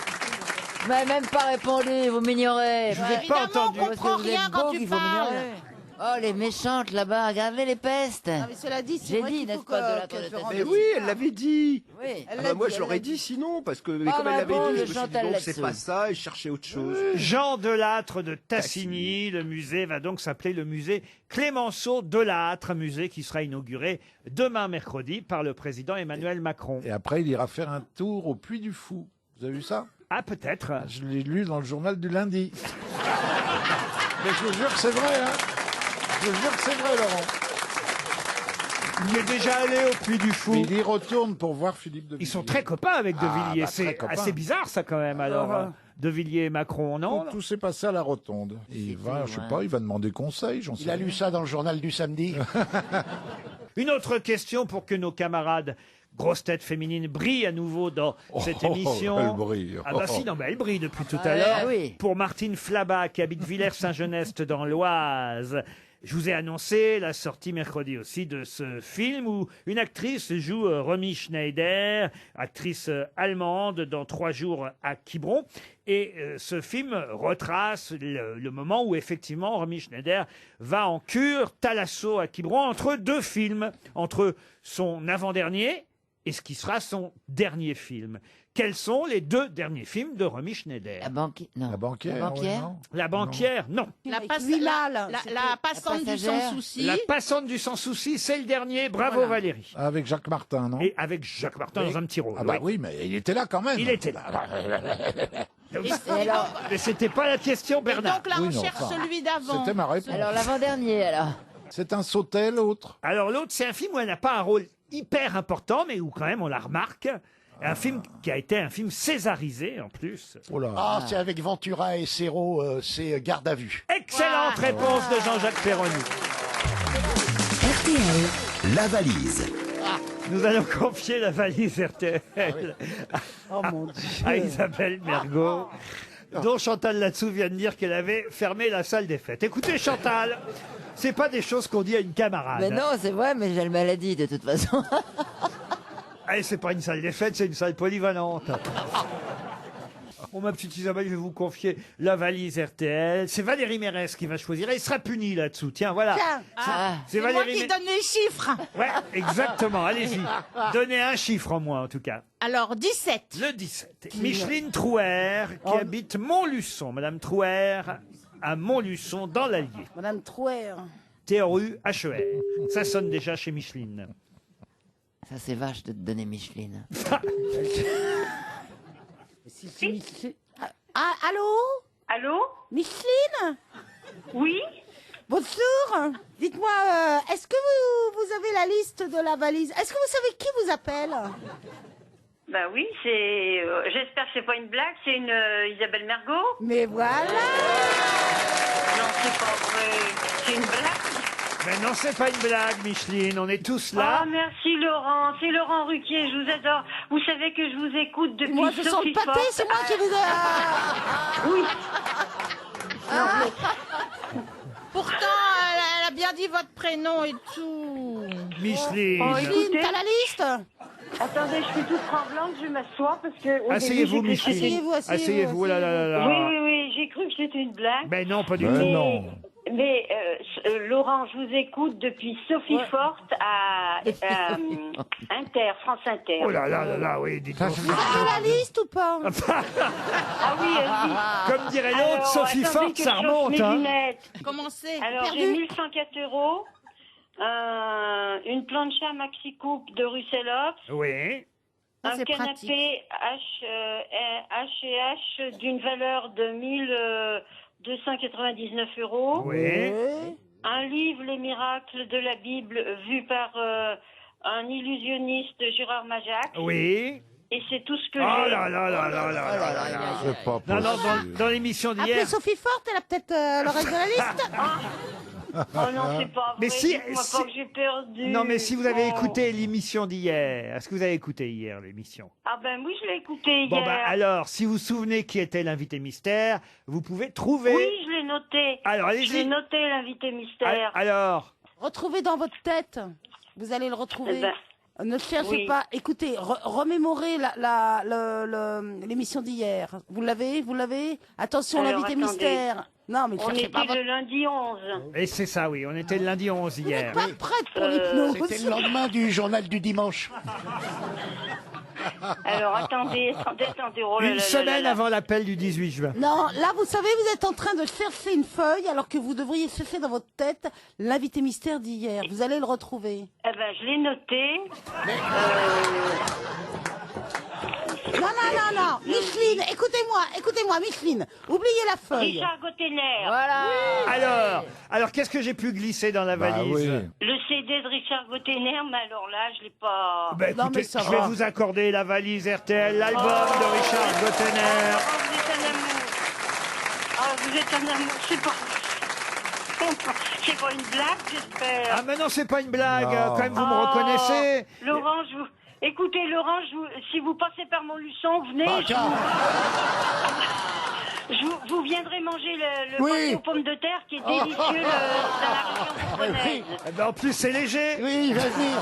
Vous m'avez même pas répondu, vous m'ignorez. Je vous ai pas Évidemment, entendu. on Parce que comprend vous êtes rien quand beau tu qu'il faut parles. m'ignorer. Oh, les méchantes là-bas, regardez les pestes. Non, mais cela dit, c'est J'ai vrai dit, qu'il n'est-ce faut pas, de que- Lattre de qu'elle se Tassigny. rende Mais oui, elle l'avait dit. Oui. Elle Ah l'a bah moi, dit, je elle l'aurais l'a dit sinon, parce que mais Ah comme bah elle l'avait bon, dit, le je me suis dit, Chantal donc c'est là-dessous. pas ça, et je cherchais autre chose. Jean Delattre de Tassigny. Le musée va donc s'appeler le musée Clémenceau Delattre, musée qui sera inauguré demain mercredi par le président Emmanuel Macron. Et après, il ira faire un tour au Puy du Fou. Vous avez vu ça? Ah, peut-être. Je l'ai lu dans le journal du lundi. Mais je vous jure que c'est vrai, hein. Je vous jure que c'est vrai, Laurent. Il est déjà allé au Puy du Fou. Il y retourne pour voir Philippe de Villiers. Ils sont très copains avec De Villiers. bah, très C'est copains. assez bizarre, ça, quand même, alors. De Villiers et Macron, non? Tout s'est passé à la rotonde. Et il va, je sais pas, il va demander conseil, j'en sais Il a rien. lu ça dans le journal du samedi. Une autre question pour que nos camarades grosses têtes féminines brillent à nouveau dans cette émission. Elle brille. Ah bah si, non, mais elle brille depuis tout à Ah, l'heure. oui. Pour Martine Flabat, qui habite Villers-Saint-Genest dans l'Oise. Je vous ai annoncé la sortie mercredi aussi de ce film où une actrice joue Romy Schneider, actrice allemande, dans 3 jours à Quiberon. Et ce film retrace le moment où effectivement Romy Schneider va en cure thalasso à Quiberon entre 2 films, entre son avant-dernier et ce qui sera son dernier film. Quels sont les 2 derniers films de Romy Schneider? La banquière. Non. La banquière. La banquière. ouais, non. La banquière, non. La, Avec passe- huit la- mâles, la- c'était la passante du passagère. sans souci. La passante du sans souci, c'est le dernier. Bravo Voilà. Valérie. Avec Jacques Martin, non? Et avec Jacques Martin dans un petit rôle. Ah bah oui. oui, mais il était là quand même. Il était là. Et alors Mais c'était pas la question, Et Bernard. donc là, Oui, on non, cherche enfin, celui d'avant. C'était ma réponse. Alors l'avant-dernier, alors. C'est un sautet, l'autre. Alors l'autre, c'est un film où elle n'a pas un rôle hyper important, mais où quand même on la remarque. Un film qui a été un film césarisé en plus. Oh là. Ah, c'est avec Ventura et Serrault, c'est Garde à vue. Excellente réponse de Jean-Jacques Perroni. RTL, La valise. Nous allons confier la valise RTL Oh mon Dieu. à Isabelle Mergo, dont Chantal Latsou vient de dire qu'elle avait fermé la salle des fêtes. Écoutez Chantal, c'est pas des choses qu'on dit à une camarade. Mais non, c'est vrai, mais j'ai le maladie de toute façon. Eh, c'est pas une salle des fêtes, c'est une salle polyvalente. Bon, ma petite Isabelle, je vais vous confier la valise RTL. C'est Valérie Mérès qui va choisir. Elle sera punie là-dessous. Tiens, voilà. Tiens. Ah, C'est c'est moi Valérie qui Mé- donne les chiffres. Ouais, exactement. Allez-y. Donnez un chiffre en moins, en tout cas. Alors, 17. Le 17. Micheline Trouer, qui habite Montluçon. Madame Trouer, à Montluçon, dans l'Allier. Madame Trouer. T-R-U-H-E-R. Ça sonne déjà chez Micheline. Ça, c'est vache de te donner Micheline. Ah, allô? Allô? Micheline? Oui? Bonjour. Dites-moi, est-ce que vous avez la liste de la valise? Est-ce que vous savez qui vous appelle? Bah oui, c'est. J'espère que c'est pas une blague, c'est une Isabelle Mergo. Mais voilà. Non, c'est pas vrai. C'est une blague. Mais non, c'est pas une blague, Micheline. On est tous là. Oh, merci Laurent. C'est Laurent Ruquier, je vous adore. Vous savez que je vous écoute depuis Moi, je sens Sophie le pâté, Forte. c'est moi qui vous ai... Oui. Pourtant, elle a bien dit votre prénom et tout. Micheline. Oh, Micheline, écoutez. t'as la liste? Attendez, je suis toute tremblante, je m'assois parce que. au Asseyez-vous, début, j'ai cru que Micheline. Asseyez-vous, asseyez-vous, Asseyez-vous. Oh là là là là. c'était- Oui, j'ai cru que c'était une blague. Mais non, pas du tout. Non. Mais Laurent, je vous écoute depuis Sophie Forte à Inter, France Inter. Oh là là là là, oui, dites-moi. Vous avez la liste ou pas? Ah oui, vas-y. Comme dirait l'autre, Alors, Sophie attendez Forte, que ça je chauffe remonte. mes Hein. lunettes. Commencez. Alors, Perdu. j'ai 1104 €, une plancha maxi coupe de Russellops, Oui. Ça, un c'est canapé H&H d'une valeur de 1299 €, Oui. un livre Les miracles de la Bible vu par un illusionniste, Gérard Majac, Oui. et c'est tout ce que Oh j'ai. là là là là là là là là. C'est pas Non, non, possible. dans l'émission Appelez d'hier. Sophie Forte, elle a peut-être le reste de la liste. Oh non, c'est pas vrai. Mais si- dites-moi si- pas que j'ai perdu. Non, mais si vous avez Oh. écouté l'émission d'hier, est-ce que vous avez écouté hier l'émission? Ah ben oui, je l'ai écouté Bon, hier. bah alors, si vous vous souvenez qui était l'invité mystère, vous pouvez trouver. Oui, je l'ai noté. Alors, Je l'ai allez-y. noté, l'invité mystère. Alors, Retrouvez dans votre tête. Vous allez le retrouver. Eh ben, Ne cherchez oui. pas. Écoutez, remémorez l'émission d'hier. Vous l'avez? Vous l'avez? Attention, Alors, l'invité attendez. mystère. Non, mais On cherchez était pas votre... le lundi 11. et c'est ça, oui, on était le lundi 11 hier. Pas prête pour l'hypnose. C'était le lendemain du journal du dimanche. Alors, attendez. Oh là là Une là semaine là là. avant l'appel du 18 juin. Non, là, vous savez, vous êtes en train de chercher une feuille alors que vous devriez chercher dans votre tête l'invité mystère d'hier. Vous allez le retrouver. Eh ben, je l'ai noté. Non. Micheline, écoutez-moi, Micheline. Oubliez la feuille. Richard Gottener. Voilà. Alors qu'est-ce que j'ai pu glisser dans la valise? Le CD de Richard Gottener, mais alors là, je l'ai pas... Ben, écoutez, je vais vous accorder la valise RTL, l'album de Richard Gottener. Vous êtes un amour, c'est pas... C'est pas une blague, j'espère. Ah mais non, c'est pas une blague, quand même vous me reconnaissez. Laurent, écoutez, Laurent, si vous passez par Montluçon, venez. Vous viendrez manger le pâté aux pommes de terre qui est délicieux dans la région bourbonnaise. En plus, c'est léger. Oui, il va venir.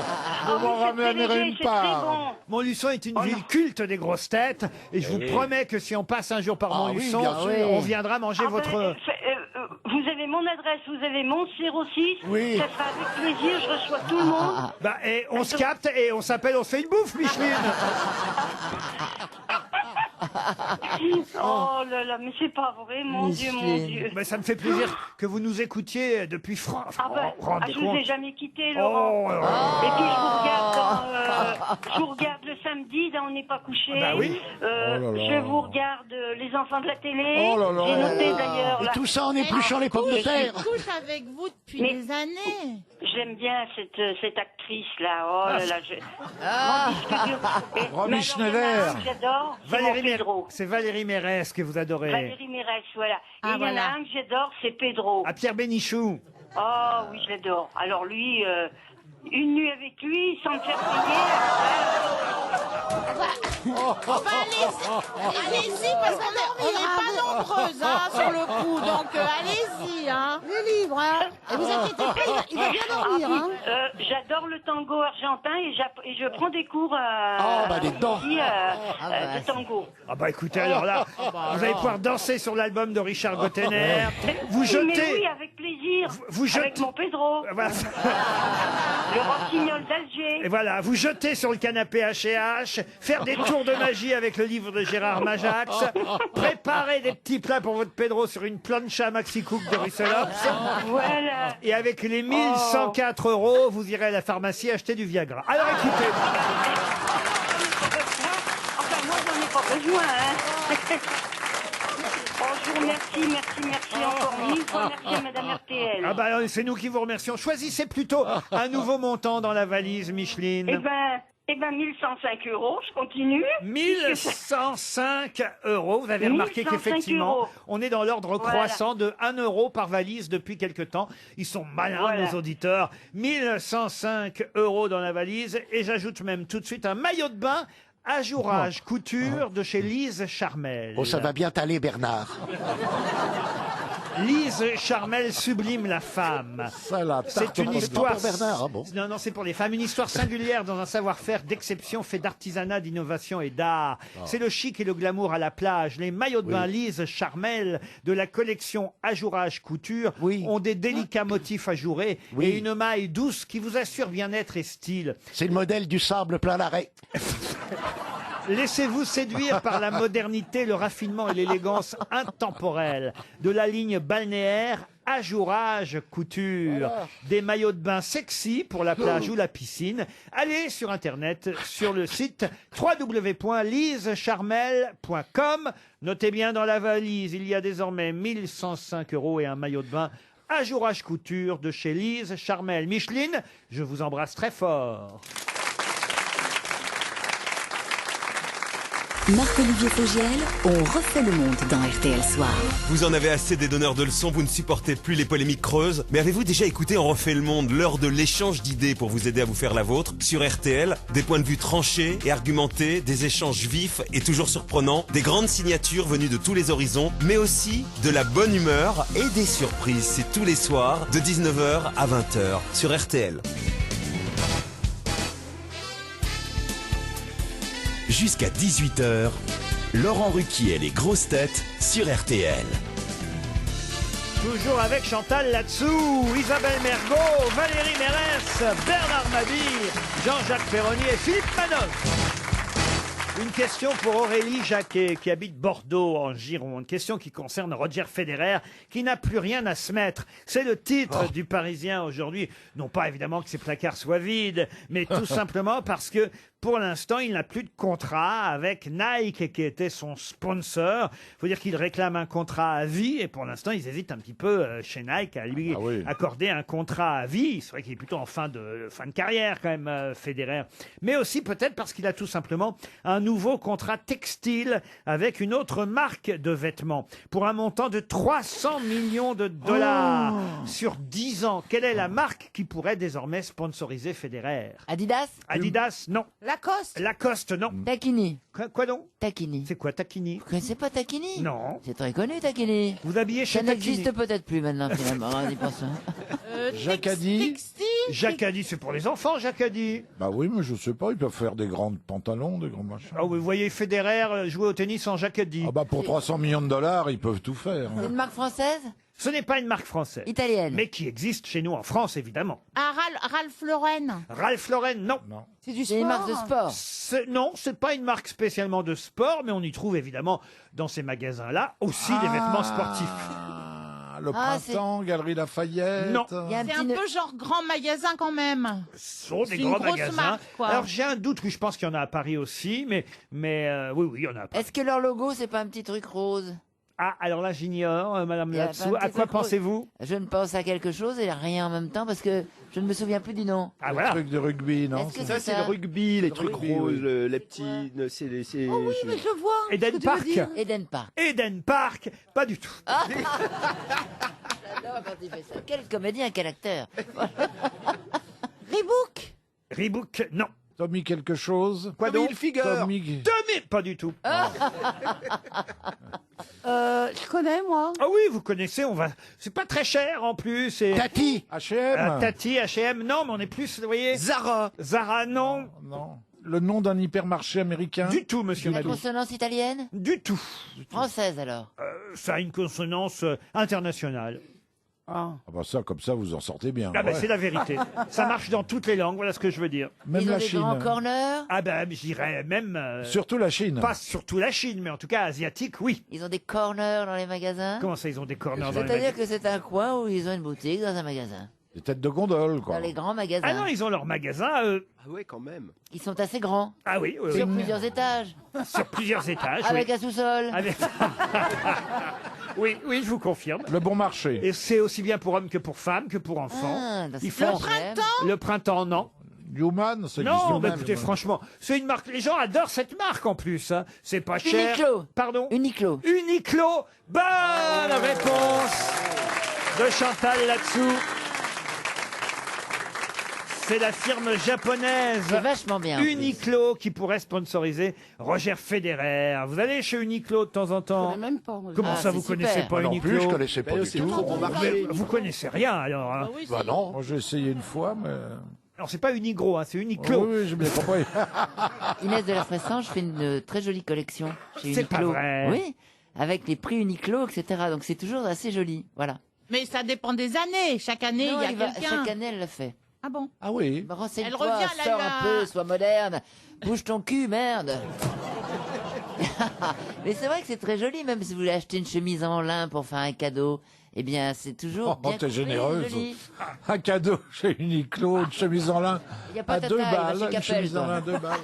Vous m'en ramènerez une part. Montluçon est une ville culte des grosses têtes. Et je vous promets que si on passe un jour par Montluçon, on viendra manger votre... Vous avez mon adresse, vous avez mon 06. Oui. Ça sera avec plaisir, je reçois tout le monde. Et on se capte et on s'appelle, on se fait une bouffe, Micheline. Oh là là, mais c'est pas vrai, mon Dieu, mon Dieu. Ça me fait plaisir que vous nous écoutiez depuis France. Je vous ai jamais quitté, Laurent. Et puis je vous regarde le samedi, on n'est pas couché. Je vous regarde les enfants de la télé. J'ai noté d'ailleurs. Et tout ça en épluchant les pommes de terre. Je couche avec vous depuis des années. J'aime bien cette actrice-là. Oh là là. Romy Schneider. J'adore. C'est Valérie Mérès que vous adorez. Valérie Mérès, voilà. Et il y en a un que j'adore, c'est Pedro. Pierre Bénichou. Oh oui, je l'adore. Alors lui, une nuit avec lui, sans me faire Allez-y, parce qu'on n'est pas nombreuses sur le coup, donc allez-y. Il est libre, Et vous inquiétez pas, il va bien dormir. J'adore le tango argentin et je prends des cours de tango. Écoutez, alors là, vous allez pouvoir danser sur l'album de Richard Gottener. Vous jetez... Mais oui, avec plaisir. Avec mon Pedro. Le rossignol d'Alger. Et voilà, vous jetez sur le canapé H&H, faire des tours de magie avec le livre de Gérard Majax, préparer des petits plats pour votre Pedro sur une plancha Maxi Cook de Risselops. Voilà. Et avec les 1104 €, vous irez à la pharmacie acheter du Viagra. Alors écoutez. Enfin, moi, j'en ai pas besoin, je vous remercie, merci encore mille fois, merci à Madame RTL. C'est nous qui vous remercions. Choisissez plutôt un nouveau montant dans la valise, Micheline. Eh ben 1105 €, je continue. 1105 €. Vous avez remarqué qu'effectivement, on est dans l'ordre croissant de 1 € par valise depuis quelque temps. Ils sont malins, nos auditeurs. 1105 € dans la valise. Et j'ajoute même tout de suite un maillot de bain Ajourage couture de chez Lise Charmel. Oh, ça va bien t'aller, Bernard. Lise Charmel sublime la femme. C'est une histoire. Pour Bernard, Non, c'est pour les femmes. Une histoire singulière dans un savoir-faire d'exception fait d'artisanat, d'innovation et d'art. C'est le chic et le glamour à la plage. Les maillots de bain Lise Charmel de la collection Ajourage Couture ont des délicats motifs ajourés et une maille douce qui vous assure bien-être et style. C'est le modèle du sable plein l'arrêt. Laissez-vous séduire par la modernité, le raffinement et l'élégance intemporelle de la ligne balnéaire Ajourage Couture. Des maillots de bain sexy pour la plage ou la piscine. Allez sur Internet, sur le site www.lisecharmel.com. Notez bien dans la valise, il y a désormais 1105 € et un maillot de bain Ajourage Couture de chez Lise Charmel. Micheline, je vous embrasse très fort. Marc-Olivier Fogiel, on refait le monde dans RTL Soir. Vous en avez assez des donneurs de leçons, vous ne supportez plus les polémiques creuses. Mais avez-vous déjà écouté On refait le monde, l'heure de l'échange d'idées pour vous aider à vous faire la vôtre sur RTL? Des points de vue tranchés et argumentés, des échanges vifs et toujours surprenants, des grandes signatures venues de tous les horizons, mais aussi de la bonne humeur et des surprises. C'est tous les soirs de 19h à 20h sur RTL. Jusqu'à 18h, Laurent Ruquier et les grosses têtes sur RTL. Toujours avec Chantal Latsou, Isabelle Mergot, Valérie Mérès, Bernard Mabille, Jean-Jacques Perroni et Philippe Manoff. Une question pour Aurélie Jacquet, qui habite Bordeaux, en Gironde. Question qui concerne Roger Federer, qui n'a plus rien à se mettre. C'est le titre du Parisien aujourd'hui. Non pas évidemment que ses placards soient vides, mais tout simplement parce que pour l'instant, il n'a plus de contrat avec Nike, qui était son sponsor. Il faut dire qu'il réclame un contrat à vie, et pour l'instant, ils hésitent un petit peu chez Nike à lui accorder un contrat à vie. C'est vrai qu'il est plutôt en fin de carrière, quand même, Federer. Mais aussi peut-être parce qu'il a tout simplement un nouveau contrat textile avec une autre marque de vêtements pour un montant de 300 millions de dollars sur 10 ans. Quelle est la marque qui pourrait désormais sponsoriser Federer? Adidas? Adidas, non. Lacoste? Lacoste, non. Taquini? Quoi donc? Taquini. C'est quoi Taquini? Vous connaissez pas Taquini? Non. C'est très connu, Taquini. Vous habillez chez Ça Taquini? n'existe peut-être plus maintenant, finalement, on y pense. Jacadi? Jacadi, c'est pour les enfants, Jacadi. Bah oui, mais je sais pas, ils peuvent faire des grands pantalons, des grands machins. Ah oui, vous voyez Federer jouer au tennis en Jacadi. Ah bah pour 300 millions de dollars, ils peuvent tout faire. C'est une marque française? Ce n'est pas une marque française. Italienne. Mais qui existe chez nous en France, évidemment. Ah, Ralph Lauren. Ralph Lauren, non. C'est du C'est une marque de sport. Non, c'est pas une marque spécialement de sport, mais on y trouve évidemment dans ces magasins-là aussi des vêtements sportifs. Le printemps, Galerie Lafayette. Non. C'est un peu genre grand magasin quand même. Ce sont des C'est une grands grosse magasins. marque, quoi. Alors j'ai un doute, oui, je pense qu'il y en a à Paris aussi, mais oui, il y en a à Paris. Est-ce que leur logo, c'est pas un petit truc rose? Ah, alors là, j'ignore, Madame Il y a Latsou. pas un À petit quoi truc rose. pensez-vous? Je ne pense à quelque chose et rien en même temps parce que je ne me souviens plus du nom. Ah, Le voilà. truc de rugby, non? Est-ce que Ça, c'est le rugby, les trucs roses, les petits. Oh oui, mais je vois. Eden ce que tu Park. veux dire. Eden Park. Eden Park, pas du tout. J'adore quand il fait ça. Quel comédien, quel acteur. Reebok? Reebok, non. Tommy quelque chose? Quoi Tommy donc? Hilfiger. Tommy... Pas du tout. Je connais, moi. Ah oui, vous connaissez, c'est pas très cher en plus. Et... Tati! H&M? Tati, H&M, non, mais on est plus, vous voyez. Zara. Zara, non. Non. Le nom d'un hypermarché américain? Du tout, monsieur La Madi. consonance italienne? Du tout. Française alors? Ça a une consonance internationale. Ah bah ça, comme ça, vous en sortez bien. Ah ben, ouais. c'est la vérité. Ça marche dans toutes les langues, voilà ce que je veux dire. Même Ils ont la des Chine. grands corners? Ah ben, je dirais même... Surtout la Chine. Pas surtout la Chine, mais en tout cas asiatique, oui. Ils ont des corners dans les magasins? Comment ça, ils ont des corners dans les C'est-à-dire magasins? que c'est un coin où ils ont une boutique dans un magasin. Des têtes de gondole, quoi. Dans les grands magasins. Ah non, ils ont leur magasin. Ah ouais, quand même. Ils sont assez grands. Ah oui, oui, Sur oui. plusieurs étages. Sur plusieurs étages. Avec oui. un sous-sol. Avec- oui, oui, je vous confirme. Le bon marché. Et c'est aussi bien pour hommes que pour femmes, que pour enfants. Ah, dans Ils ce font cas, j'aime. le printemps, non. Human, c'est Non, Human, mais écoutez, moi. franchement, c'est une marque. Les gens adorent cette marque en plus. Hein. C'est pas cher. Uniqlo. Pardon. Uniqlo. Uniqlo. Bonne réponse de Chantal là-dessous. C'est la firme japonaise C'est vachement bien. en plus. Uniqlo qui pourrait sponsoriser Roger Federer. Vous allez chez Uniqlo de temps en Je temps? connais même pas. moi. Comment Ah, ça, c'est vous super. connaissez pas Moi non Uniqlo? plus, je connaissais pas Mais du c'est tout. trop bon Mais marché. vous connaissez rien alors. Hein. Oui, Bah c'est- non, moi j'ai essayé une fois, mais... Alors c'est pas Unigro, hein, c'est Uniqlo. Oui, oui, j'ai bien compris. Inès de la Fressange fait une très jolie collection chez C'est pas Uniqlo. vrai. Oui, avec les prix Uniqlo, etc. Donc c'est toujours assez joli. Voilà. Mais ça dépend des années. Chaque année, Non, il y a il va- quelqu'un. chaque année, elle le fait. Ah bon? Ah oui. Bah, renseigne-toi, Elle revient, là, sors là. un peu, sois moderne. Bouge ton cul, merde. Mais c'est vrai que c'est très joli, même si vous voulez acheter une chemise en lin pour faire un cadeau. Eh bien, c'est toujours Oh, bien t'es coupé, généreuse. joli. Un cadeau chez Uniqlo, une chemise en lin Il y a pas à ta 2 taille, va balles. chez Une Capel, chemise en toi. lin, 2 balles.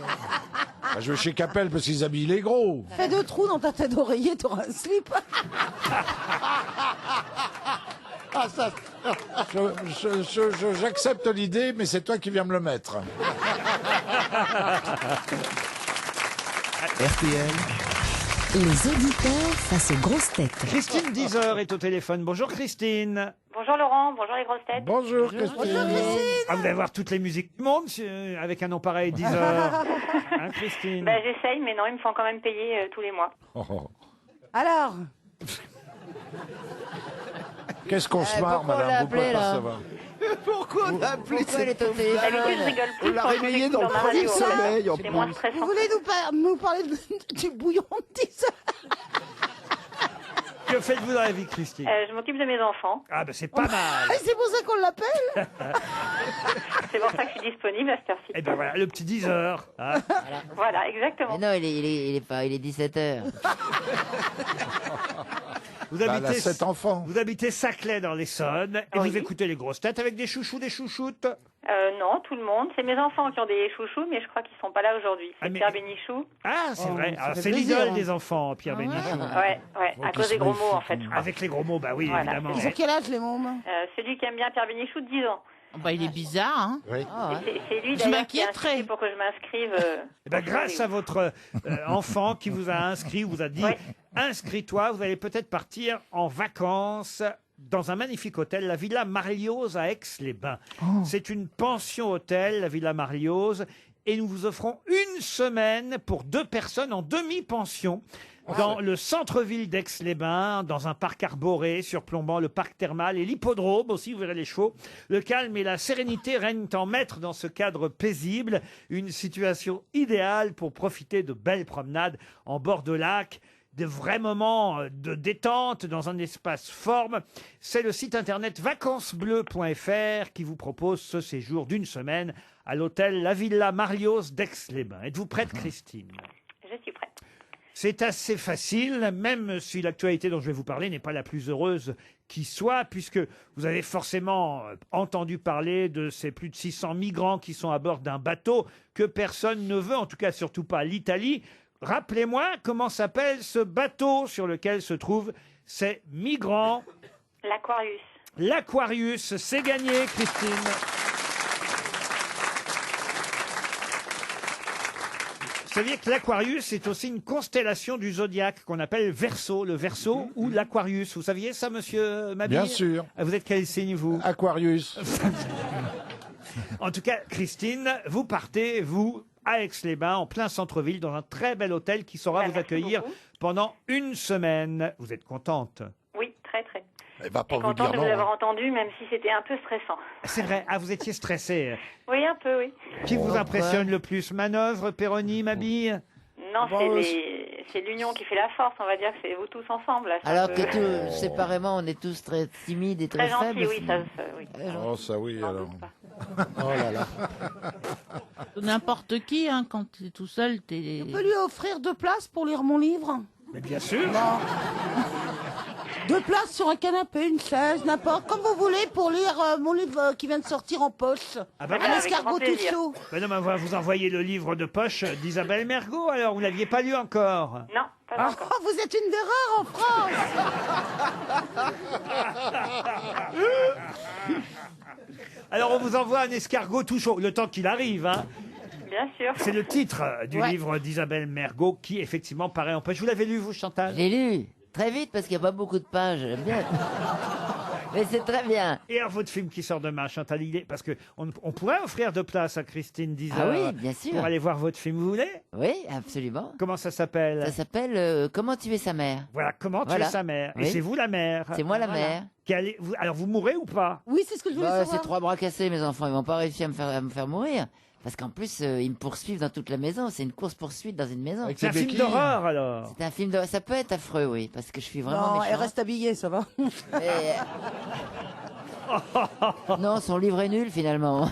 Bah, je vais chez Capel parce qu'ils habillent les gros. Fais 2 trous dans ta tête d'oreiller, t'auras un slip. Ah, ça, j'accepte l'idée, mais c'est toi qui viens me le mettre. RTL, Les auditeurs face aux grosses têtes. Christine Dizer est au téléphone. Bonjour Christine. Bonjour Laurent, bonjour les grosses têtes. Bonjour, Christine. Ah, vous allez voir toutes les musiques du monde avec un nom pareil, Dizer. Hein, Christine? Bah, j'essaye, mais non, ils me font quand même payer tous les mois. Oh, oh. Alors, Qu'est-ce qu'on se Eh, marre, pourquoi on l'a madame, vous pouvez appelé, pas là savoir. Pourquoi on a appelé Pourquoi elle est cette au pauvre téléphone D'habitude, je rigole On plus l'a quand je réveillée l'écoute dans le ma premier radio. sommeil, en C'est moins plus. stressant. vous voulez nous parler du bouillon de 10 heures? Que faites-vous dans la vie, Christine? Je m'occupe de mes enfants. Ah, ben c'est pas mal. Et c'est pour ça qu'on l'appelle? C'est pour ça que je suis disponible à cette heure-ci. Eh ben voilà, le petit 10h. Voilà, exactement. Mais non, il est pas, il est 17h. Vous Bah, elle a habitez, 7 enfants. vous habitez Saclay dans l'Essonne et Oui. vous écoutez les grosses têtes avec des chouchous, des chouchoutes. Non, tout le monde. C'est mes enfants qui ont des chouchous, mais je crois qu'ils sont pas là aujourd'hui. C'est Ah, mais- Pierre Bénichou. Ah, c'est Oh, vrai. ça Alors, fait c'est plaisir, l'idole hein. des enfants, Pierre Bénichou. Ouais, à cause des gros mots, en fait, je crois. Avec les gros mots, bah oui, Voilà, évidemment. Ils ont quel âge, les mômes? Celui qui aime bien Pierre Bénichou, 10 ans. Bah, il est bizarre, hein. Oui. Ah, ouais. C'est lui Je d'ailleurs qui a m'inquiéterais. inscrit pour que je m'inscrive. Eh ben, grâce à votre enfant qui vous a inscrit, vous a dit Ouais. inscris-toi, vous allez peut-être partir en vacances dans un magnifique hôtel, la Villa Marlioz à Aix-les-Bains. C'est une pension hôtel, la Villa Marlioz, et nous vous offrons une semaine pour 2 personnes en demi-pension. Dans le centre-ville d'Aix-les-Bains, dans un parc arboré surplombant le parc thermal et l'hippodrome aussi, vous verrez les chevaux. Le calme et la sérénité règnent en maître dans ce cadre paisible. Une situation idéale pour profiter de belles promenades en bord de lac, de vrais moments de détente dans un espace forme. C'est le site internet vacancesbleues.fr qui vous propose ce séjour d'une semaine à l'hôtel La Villa Marlioz d'Aix-les-Bains. Êtes-vous prête, Christine ? Je suis prête. C'est assez facile, même si l'actualité dont je vais vous parler n'est pas la plus heureuse qui soit, puisque vous avez forcément entendu parler de ces plus de 600 migrants qui sont à bord d'un bateau que personne ne veut, en tout cas surtout pas l'Italie. Rappelez-moi comment s'appelle ce bateau sur lequel se trouvent ces migrants. L'Aquarius. L'Aquarius, c'est gagné, Christine. Vous saviez que l'Aquarius est aussi une constellation du zodiaque qu'on appelle Verseau, le Verseau ou l'Aquarius. Vous saviez ça, monsieur Mabille? Bien sûr. Vous êtes quel signe, vous? Aquarius. En tout cas, Christine, vous partez, vous, à Aix-les-Bains, en plein centre-ville, dans un très bel hôtel qui saura vous accueillir pendant une semaine. Vous êtes contente? Oui, très, très. Elle va pas vous Contente dire de non. vous avoir hein. entendu, même si c'était un peu stressant. C'est vrai. Ah, vous étiez stressée. Oui, un peu, oui. Qui vous impressionne le plus? Manœuvre, Péroni, Mabille? Non, Bon, c'est l'union qui fait la force, on va dire que c'est vous tous ensemble. Là, c'est Alors un peu- que séparément, on est tous très timides et très, Très faibles. gentils, oui, oui. Oh, ça oui, alors. Oh là là. N'importe qui, hein, quand t'es tout seul, t'es... Je peux lui offrir 2 places pour lire mon livre? Mais bien sûr. Non. 2 places sur un canapé, une chaise, n'importe, comme vous voulez, pour lire mon livre qui vient de sortir en poche. Ah bah Un voilà. escargot tout chaud. Ben non, mais on va vous envoyer le livre de poche d'Isabelle Mergo, alors vous ne l'aviez pas lu encore? Non, pas Ah, encore. vous êtes une des rares en France. Alors on vous envoie un escargot tout chaud, le temps qu'il arrive, hein. Bien sûr. C'est le titre du Ouais. livre d'Isabelle Mergo qui effectivement paraît en poche. Vous l'avez lu, vous, Chantal? Je l'ai lu. Très vite, parce qu'il n'y a pas beaucoup de pages. J'aime bien. Mais c'est très bien. Et alors votre film qui sort demain, Chantal, parce que on pourrait offrir 2 places à Christine Dizer. Ah oui, bien sûr. Pour aller voir votre film, vous voulez? Oui, absolument. Comment ça s'appelle? Ça s'appelle Comment tuer sa mère. Voilà, comment tuer Voilà. sa mère. Et Oui. c'est vous la mère. C'est moi la Voilà. mère. Alors vous mourrez ou pas? Oui, c'est ce que je voulais Bah, savoir. c'est 3 bras cassés, mes enfants. Ils vont pas réussir à me faire mourir. Parce qu'en plus, ils me poursuivent dans toute la maison. C'est une course-poursuite dans une maison. C'est un film d'horreur alors. C'est un film d'horreur. Ça peut être affreux, oui, parce que je suis vraiment Non, elle méchante. reste habillée, ça va. Non, son livre est nul finalement.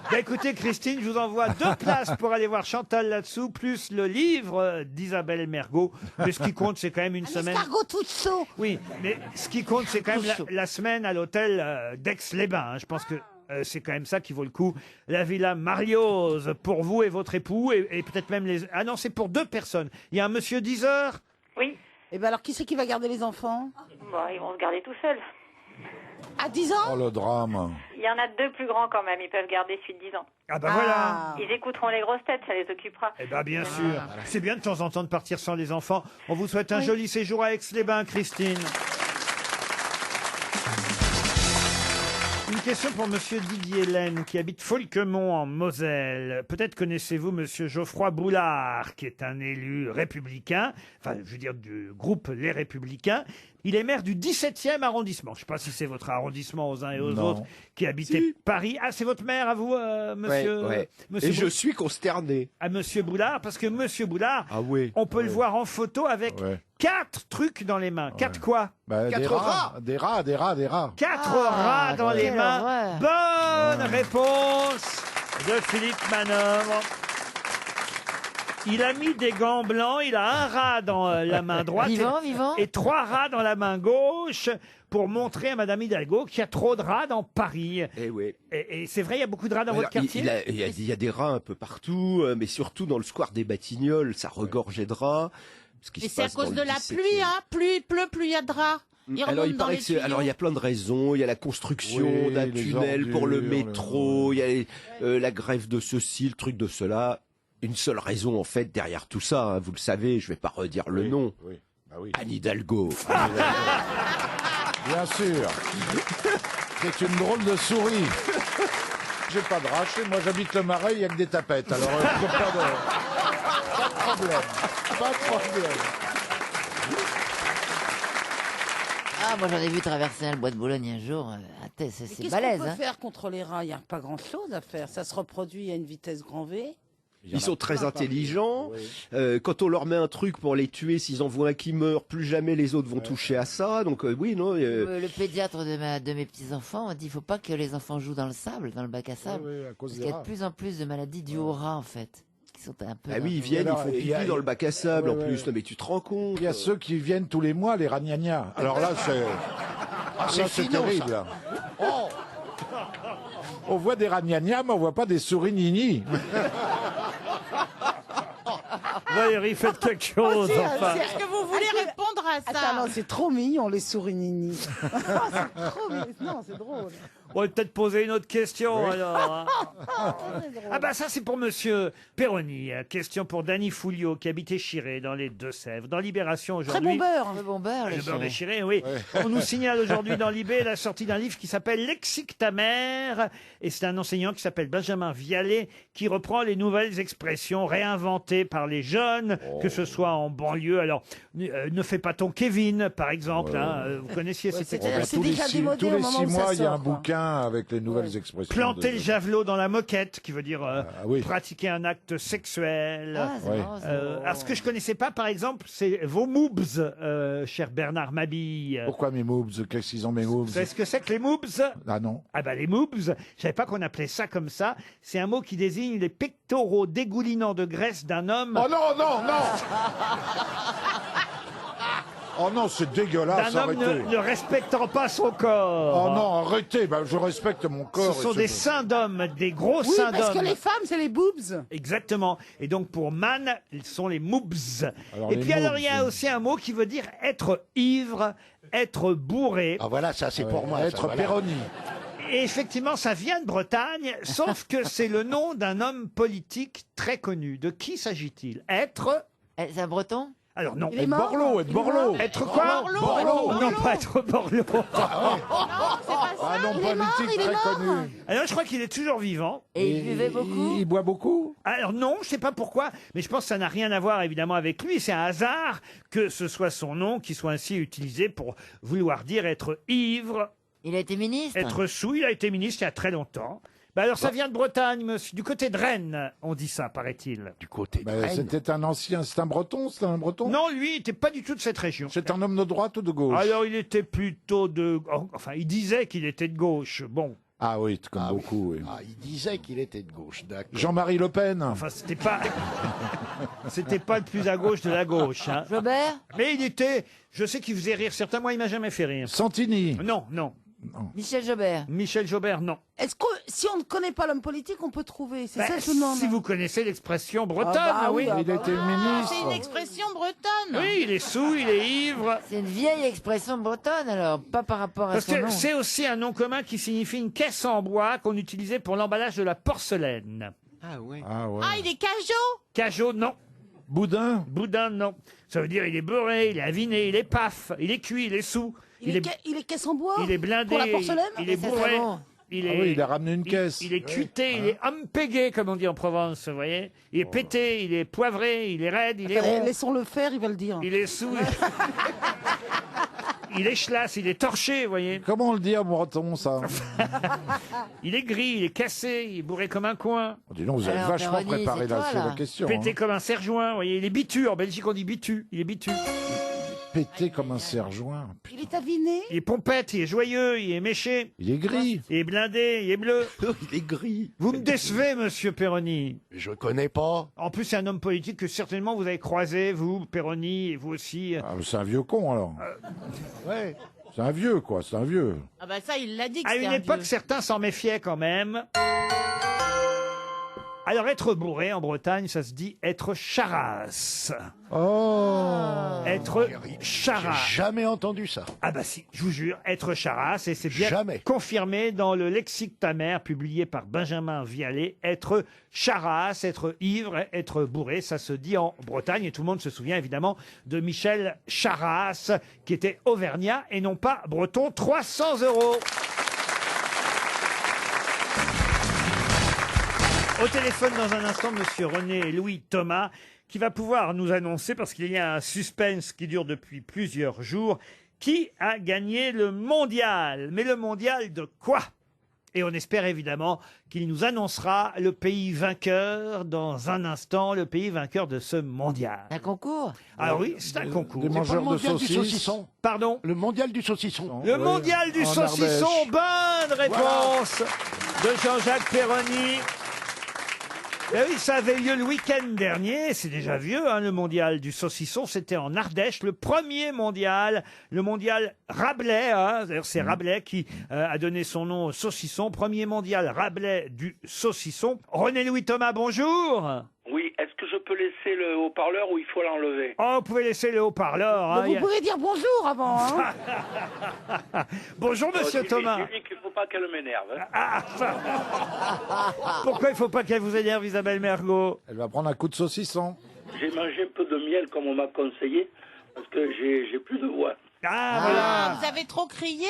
Bah écoutez, Christine, je vous envoie 2 places pour aller voir Chantal là-dessous, plus le livre d'Isabelle Mergo. Mais ce qui compte, c'est quand même une semaine. Escargot tout chaud. Oui, mais ce qui compte, c'est quand même la semaine à l'hôtel d'Aix-les-Bains. hein. Je pense que c'est quand même ça qui vaut le coup. La Villa Marlioz pour vous et votre époux, et peut-être même les... Ah non, c'est pour 2 personnes. Il y a un monsieur Dizer. Oui. Et ben alors, qui c'est qui va garder les enfants? Bon, ils vont se garder tout seuls. À 10 ans? Oh le drame. Il y en a 2 plus grands quand même, ils peuvent garder celui de 10 ans. Ah bah voilà. Ils écouteront les grosses têtes, ça les occupera. Eh ben bien sûr. C'est bien de temps en temps de partir sans les enfants. On vous souhaite un joli séjour à Aix-les-Bains, Christine. Une question pour monsieur Didier Laine, qui habite Folquemont en Moselle. Peut-être connaissez-vous monsieur Geoffroy Boulard, qui est un élu républicain, enfin, je veux dire, du groupe Les Républicains. Il est maire du 17e arrondissement. Je ne sais pas si c'est votre arrondissement aux uns et aux Non. autres qui habitez Si. Paris. Ah, c'est votre maire à vous, monsieur, Ouais. monsieur Et Bou- je suis consterné. à monsieur Boulard, parce que monsieur Boulard, Ah oui. on peut le voir en photo avec Ouais. 4 trucs dans les mains. 4 quoi? Bah, des 4 rats. Des rats. 4 Ah, rats dans les quelle mains. horreur. Bonne réponse de Philippe Manœuvre. Il a mis des gants blancs, il a un rat dans la main droite Vivant. et 3 rats dans la main gauche pour montrer à Madame Hidalgo qu'il y a trop de rats dans Paris. Eh oui. Et c'est vrai, il y a beaucoup de rats dans Alors, votre quartier. il y a des rats un peu partout, mais surtout dans le square des Batignolles, ça regorgeait de rats. Ce qui Et se c'est à passe dans cause le de la 17e. pluie, hein. Plus il pleut, plus il y a de rats. Ils Alors, remontent il dans paraît les que alors il y a plein de raisons. Il y a la construction Oui, d'un les tunnel pour le ordures, métro. Il y a la grève de ceci, le truc de cela. Une seule raison en fait derrière tout ça. Hein, vous le savez, je vais pas redire le nom. Oui. Bah oui. Anne Hidalgo. Bien sûr. C'est une drôle de souris. J'ai pas de rats. Chez moi, j'habite le Marais, il y a que des tapettes. Alors, pas de problème. Pas de problème. Ah, moi j'en ai vu traverser le bois de Boulogne un jour. C'est Qu'est-ce balèze. qu'on peut Hein. faire contre les rats? Il n'y a pas grand-chose à faire. Ça se reproduit à une vitesse grand V. Ils sont très intelligents. Quand on leur met un truc pour les tuer, s'ils en voient un qui meurt, plus jamais les autres vont toucher à ça. Donc oui, non. Le pédiatre de mes petits-enfants a dit qu'il ne faut pas que les enfants jouent dans le sable, dans le bac à sable. à cause Parce des qu'il y a rats. de plus en plus de maladies dues aux rats, en fait. Qui sont un peu. Ah oui, ils dangereux. viennent, ils Alors, font il y a- pipi dans le bac à sable en Ouais, plus. ouais. Non, mais tu te rends compte. Il y a ceux qui viennent tous les mois, les ragnagnas. Alors là, c'est. c'est finot, terrible. ça. Oh on voit des ragnagnas, mais on voit pas des souris nini. Valérie, faites quelque chose. enfin. Est-ce que vous voulez répondre à ça? Attends, non, c'est trop mignon, les souris nini. c'est trop mignon. Non, c'est drôle. On va peut-être poser une autre question alors. hein. C'est drôle. Ah bah ça c'est pour monsieur Perroni. Question pour Dany Foulio qui habitait Chiré dans les Deux-Sèvres. Dans Libération Très aujourd'hui. bon beurre. Le bon beurre, Le les beurre de chirés. Chiré, oui. On nous signale aujourd'hui dans Libé la sortie d'un livre qui s'appelle Lexique ta mère. Et c'est un enseignant qui s'appelle Benjamin Vialet qui reprend les nouvelles expressions réinventées par les jeunes, que ce soit en banlieue. Alors, ne fais pas ton Kevin, par exemple. Hein, vous connaissiez cette c'est- expression. c'est déjà démodé tous au les moment 6 où ça mois, il y a un sort, quoi. bouquin avec les nouvelles expressions. Planter de- le javelot dans la moquette, qui veut dire oui. pratiquer un acte sexuel. Ah, c'est Ouais. marrant, ça. Alors, ce que je connaissais pas, par exemple, c'est vos moobs, cher Bernard Mabille. Pourquoi mes moobs? Qu'est-ce qu'ils ont mes moobs? Vous savez ce que c'est que les moobs? Ah non. Ah bah les moobs, je savais pas qu'on appelait ça comme ça. C'est un mot qui désigne les pectoraux dégoulinants de graisse d'un homme. Oh non, non, non. Oh non, c'est dégueulasse, D'un homme arrêtez. ne respectant pas son corps. Oh non, arrêtez, bah, je respecte mon Ce corps. sont et des ce- seins d'hommes, des gros Oui, seins parce que d'hommes. les femmes, c'est les boobs. Exactement. Et donc pour man, ils sont les moobs. Alors, Et les puis alors il y a moobs. aussi un mot qui veut dire être ivre, être bourré. Ah voilà, ça c'est pour moi. ça, Être voilà. Péroni. Et effectivement, ça vient de Bretagne, sauf que c'est le nom d'un homme politique très connu. De qui s'agit-il? Être... C'est un breton? Alors non. Il est mort. Borloo, être Borloo. Être quoi? Borloo. Non, pas être Borloo. Un nom politique très connu. Alors je crois qu'il est toujours vivant. Et il buvait beaucoup? Il boit beaucoup? Alors non, je sais pas pourquoi, mais je pense que ça n'a rien à voir évidemment avec lui. C'est un hasard que ce soit son nom qui soit ainsi utilisé pour vouloir dire être ivre, Il a été ministre? être sous. Il a été ministre il y a très longtemps. Bah alors ça vient de Bretagne, monsieur. Du côté de Rennes, on dit ça, paraît-il. Du côté de Bah, Rennes. c'était un ancien, c'est un breton, c'est un breton? Non, lui, il n'était pas du tout de cette région. C'est un homme de droite ou de gauche? Alors il était plutôt de... Enfin, il disait qu'il était de gauche. Bon, Ah oui, comme Ah oui. beaucoup, oui. Ah, il disait qu'il était de gauche, d'accord. Jean-Marie Le Pen. enfin, c'était pas... C'était pas le plus à gauche de la gauche. Hein. Jobert? Mais il était... Je sais qu'il faisait rire certains. Moi, il m'a jamais fait rire. Santini. Non, non. Michel Jobert? Michel Jobert, non. Est-ce que si on ne connaît pas l'homme politique, on peut trouver? C'est Bah, ça, je vous demande. si vous connaissez l'expression bretonne, Ah bah oui. oui, Il était C'est une ministre. expression bretonne. Oui, il est sous, il est ivre. C'est une vieille expression bretonne, alors, pas par rapport à Parce son que nom. c'est aussi un nom commun qui signifie une caisse en bois qu'on utilisait pour l'emballage de la porcelaine. Ah ouais. Ah ouais. Ah, il est cajot. Cajot, non. Boudin. Boudin, non. Ça veut dire il est beurré, il est aviné, il est paf, il est cuit, il est sous. Il est caisse en bois? il est blindé. Pour la porcelaine? Il est Ça, bourré. c'est bon. Il Ah oui, il a ramené une caisse. Il est cuité, il est ampégué, comme on dit en Provence, vous voyez. Il est pété, il est poivré, il est raide, il est Attendez, rond. laissons-le faire, il va le dire. Il est sous. Il est chlasse, il est torché, vous voyez. Comment on le dit en breton, ça? Il est gris, il est cassé, il est bourré comme un coin. Dis donc, vous avez Alors, vachement Véronique, préparé c'est toi, la là. question. Pété hein. comme un serre-joint, vous voyez. Il est bitu, en Belgique on dit bitu. Il est bitu. Pété comme un serre-joint. Il est aviné. Il est pompette, il est joyeux, il est méché. Il est gris. Il est blindé, il est bleu. Il est gris. Vous me décevez, monsieur Perroni. Je connais pas. En plus, c'est un homme politique que certainement vous avez croisé, vous, Perroni, et vous aussi. Ah, c'est un vieux con, alors. Ouais. C'est un vieux, quoi. C'est un vieux. Ah bah ça, il l'a dit que À c'était une un époque, vieux. certains s'en méfiaient quand même. Alors, être bourré en Bretagne, ça se dit être charasse. Oh. Être J'ai charasse. jamais entendu ça. Ah bah si, je vous jure, être charasse, et c'est bien Jamais. confirmé dans le lexique ta mère, publié par Benjamin Vialet. Être charasse, être ivre, être bourré, ça se dit en Bretagne, et tout le monde se souvient évidemment de Michel Charasse, qui était auvergnat et non pas breton. 300 €. Au téléphone dans un instant, monsieur René Louis Thomas, qui va pouvoir nous annoncer, parce qu'il y a un suspense qui dure depuis plusieurs jours, qui a gagné le mondial. Mais le mondial de quoi? Et on espère évidemment qu'il nous annoncera le pays vainqueur dans un instant, le pays vainqueur de ce mondial. Un concours? Ah oui, c'est un concours. Des C'est pas le mangeurs de mondial du saucisses. saucisson. Pardon? Le mondial du saucisson. Le Oui, mondial du en saucisson. Ardèche. Bonne réponse de Jean-Jacques Perroni. Eh oui, ça avait lieu le week-end dernier, c'est déjà vieux, hein, le mondial du saucisson, c'était en Ardèche, le premier mondial, le mondial Rabelais, hein, d'ailleurs c'est Rabelais qui a donné son nom au saucisson, premier mondial Rabelais du saucisson. René Louis Thomas, bonjour. Oui, est-ce que je peux laisser le haut-parleur ou il faut l'enlever? Oh, vous pouvez laisser le haut-parleur. hein, Mais il y vous a- pouvez dire bonjour avant. Hein. Bonjour monsieur Thomas. Je dis qu'il ne faut pas qu'elle m'énerve. hein. Pourquoi il faut pas qu'elle vous énerve, Isabelle Mergo? Elle va prendre un coup de saucisson. J'ai mangé un peu de miel comme on m'a conseillé parce que j'ai plus de voix. Ah, Ah, voilà. vous avez trop crié?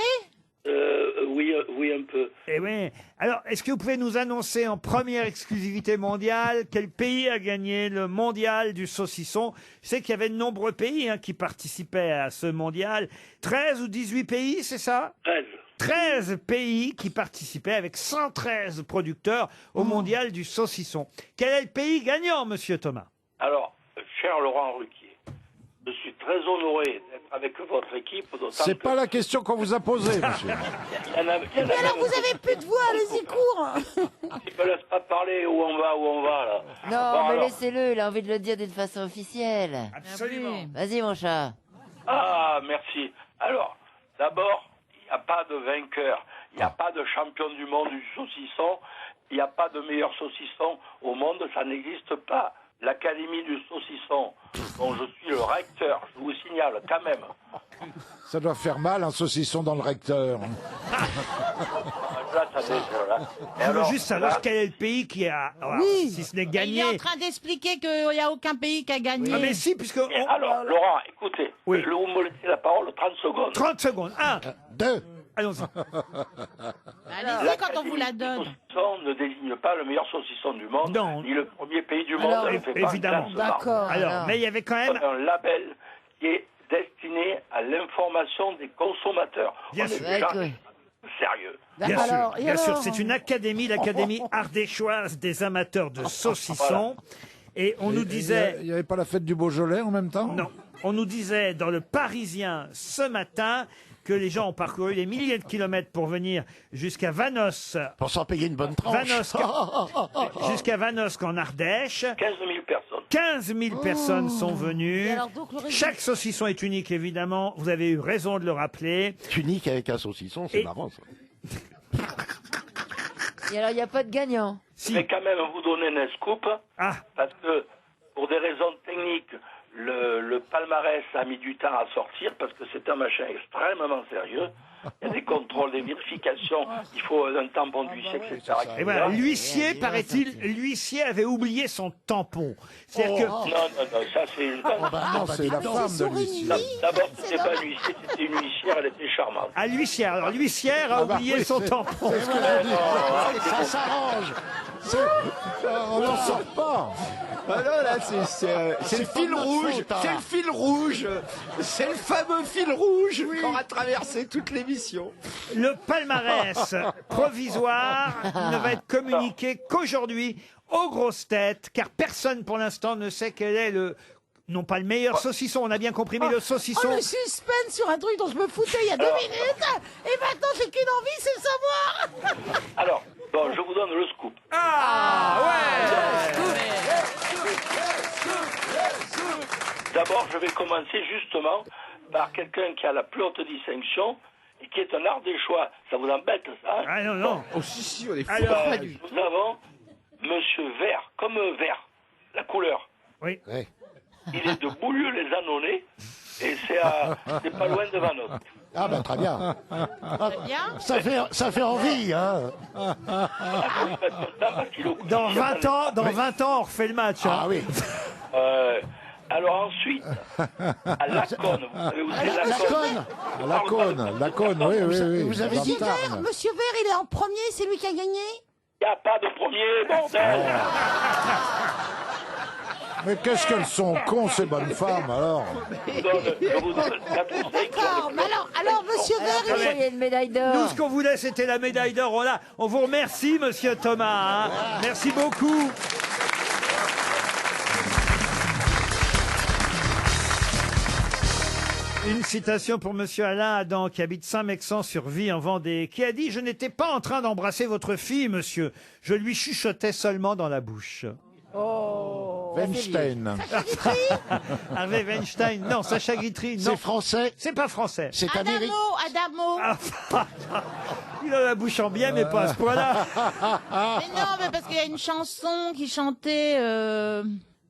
Oui, un peu. Eh oui. Alors, est-ce que vous pouvez nous annoncer en première exclusivité mondiale quel pays a gagné le mondial du saucisson? Je sais qu'il y avait de nombreux pays hein, qui participaient à ce mondial. 13 ou 18 pays, c'est ça? 13. 13 pays qui participaient avec 113 producteurs au mondial du saucisson. Quel est le pays gagnant, monsieur Thomas? Alors, cher Laurent Ruquier, je suis très honoré d'être avec votre équipe. C'est pas la question qu'on vous a posée, monsieur. Mais Mais alors vous avez plus de voix, allez-y cours. Il me laisse pas parler où on va, là. Non, Bon, mais alors. laissez-le, il a envie de le dire d'une façon officielle. Absolument. Vas-y, mon chat. Ah, merci. Alors, d'abord, il n'y a pas de vainqueur. Il n'y a pas de champion du monde du saucisson. Il n'y a pas de meilleur saucisson au monde. Ça n'existe pas. L'Académie du saucisson, dont je suis le recteur, je vous signale quand même. Ça doit faire mal, un saucisson dans le recteur. Là, ça là. Je veux juste savoir quel est le pays qui a, alors, si ce n'est Il gagné. est en train d'expliquer qu'il n'y a aucun pays qui a gagné. Ah mais si, puisque... Et alors, Laurent, écoutez, vous me laissez la parole 30 secondes. 30 secondes. 1, 2, allons-y. Allez-y quand on vous la donne. Le saucisson ne désigne pas le meilleur saucisson du monde, ni le premier pays du monde. Alors, ne fait pas un évidemment. classement. Alors, mais il y avait quand même... Un label qui est destiné à l'information des consommateurs. Bien On sûr. est déjà sérieux. Bien sûr, c'est une académie, l'Académie ardéchoise des amateurs de saucissons. Et on nous disait... Il n'y avait pas la fête du Beaujolais en même temps? Non. On nous disait dans le Parisien ce matin que les gens ont parcouru des milliers de kilomètres pour venir jusqu'à Vanos. Pour s'en payer une bonne tranche. Jusqu'à Vanosque en Ardèche. 15 000 personnes. 15 000 personnes sont venues. Et alors, donc, le résultat- Chaque saucisson est unique, évidemment. Vous avez eu raison de le rappeler. Unique avec un saucisson, c'est Et- marrant ça. Et alors, il n'y a pas de gagnant. Je vais quand même vous donner un scoop, parce que pour des raisons techniques, le palmarès a mis du temps à sortir, parce que c'est un machin extrêmement sérieux. Il y a des contrôles, des vérifications, il faut un tampon d'huissier, etc. Et voilà, l'huissier, paraît-il, l'huissier avait oublié son tampon. C'est-à-dire que... Non, ça c'est... non, c'est la femme de l'huissier. D'abord, c'était pas un huissier, c'était une huissière, elle était charmante. Ah, l'huissière. Alors, l'huissière a Ah bah oublié oui, son c'est- tampon. c'est ce que j'ai dit. Ça s'arrange. On n'en sort pas. Ah non, là, c'est le fil rouge. C'est le fil rouge. C'est le fameux fil rouge qu'on a traversé toute l'émission. Le palmarès provisoire ne va être communiqué qu'aujourd'hui aux grosses têtes, car personne pour l'instant ne sait quel est non pas le meilleur saucisson, on a bien compris, mais le saucisson... Oh, le suspense sur un truc dont je me foutais il y a 2 minutes, et maintenant j'ai qu'une envie, c'est de savoir. Alors, bon, je vous donne le scoop. Ah ouais. D'abord, je vais commencer justement par quelqu'un qui a la plus haute distinction et qui est un ardéchois. Ça vous embête, ça hein? Ah non, non. Oh si, on est fou. Alors, nous avons Monsieur Vert, comme vert, la couleur. Oui. Il est de Boulieu-les-Annonais et c'est pas loin de Vanos. Ah ben très bien. Ça fait envie, hein. Dans 20 ans, on refait le match. Hein. Ah oui. Alors ensuite, à Laconne, vous savez où c'est Laconne? Laconne, oui. Vous avez dit Vert, Monsieur Vert, il est en premier, c'est lui qui a gagné. Il n'y a pas de premier, bordel. Mais qu'est-ce qu'elles sont cons, ces bonnes femmes, alors? D'accord, mais alors Monsieur Vert, Il y a une médaille d'or. Nous, ce qu'on voulait, c'était la médaille d'or. Voilà. On vous remercie, Monsieur Thomas. Hein. Merci beaucoup. Une citation pour Monsieur Alain Adam, qui habite Saint-Mexan-sur-Vie en Vendée, qui a dit « Je n'étais pas en train d'embrasser votre fille, monsieur. Je lui chuchotais seulement dans la bouche. » Oh. Weinstein. Harvey Weinstein. Non, Sacha Guitry. Non. C'est français. C'est pas français. C'est américain. Adamo. Il a la bouche en bien, mais pas à ce point-là. Mais non, mais parce qu'il y a une chanson qui chantait...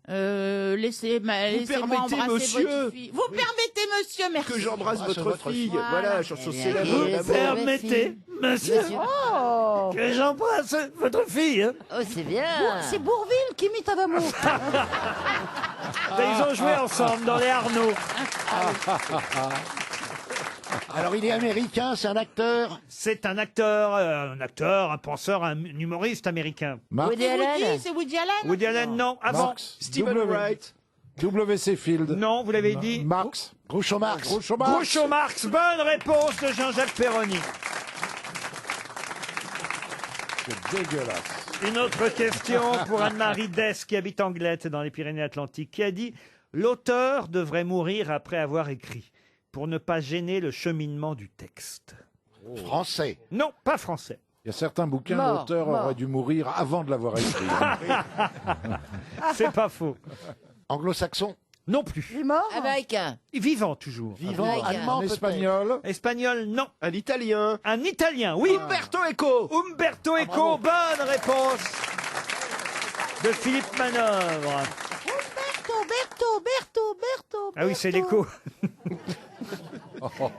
laissez-moi permettez, embrasser monsieur. votre fille. Vous permettez, monsieur, merci. Que j'embrasse votre fille. Voilà. Voilà, chanson célèbre. Vous d'amour. permettez, monsieur, Oh. que j'embrasse votre fille. Oh, c'est bien. C'est Bourvil qui imite Adamo. Ils ont joué ensemble dans les Arnaud. Alors il est américain, c'est un acteur. C'est un acteur, un penseur, un humoriste américain. Woody Allen. C'est Woody Allen. Woody Allen, non. Avant. Marx. Stephen Wright. W.C. Field. Non, vous l'avez dit. Marx. Groucho Marx. Groucho Marx. Bonne réponse de Jean-Jacques Perroni. C'est dégueulasse. Une autre question pour Anne-Marie Dess, qui habite Anglette dans les Pyrénées-Atlantiques, qui a dit « L'auteur devrait mourir après avoir écrit, pour ne pas gêner le cheminement du texte. » Français. Non, pas français. Il y a certains bouquins, Mort, l'auteur mort. aurait dû mourir avant de l'avoir écrit. C'est pas faux. Anglo-saxon. Non plus. Il est mort. Américain. Vivant toujours. Vivant. Américain. Allemand En peut-être. espagnol. Espagnol, non. Un Italien. Un Italien, oui. Umberto Eco. Umberto Eco, bonne réponse de Philippe Manœuvre. Berto. Ah oui, c'est l'écho.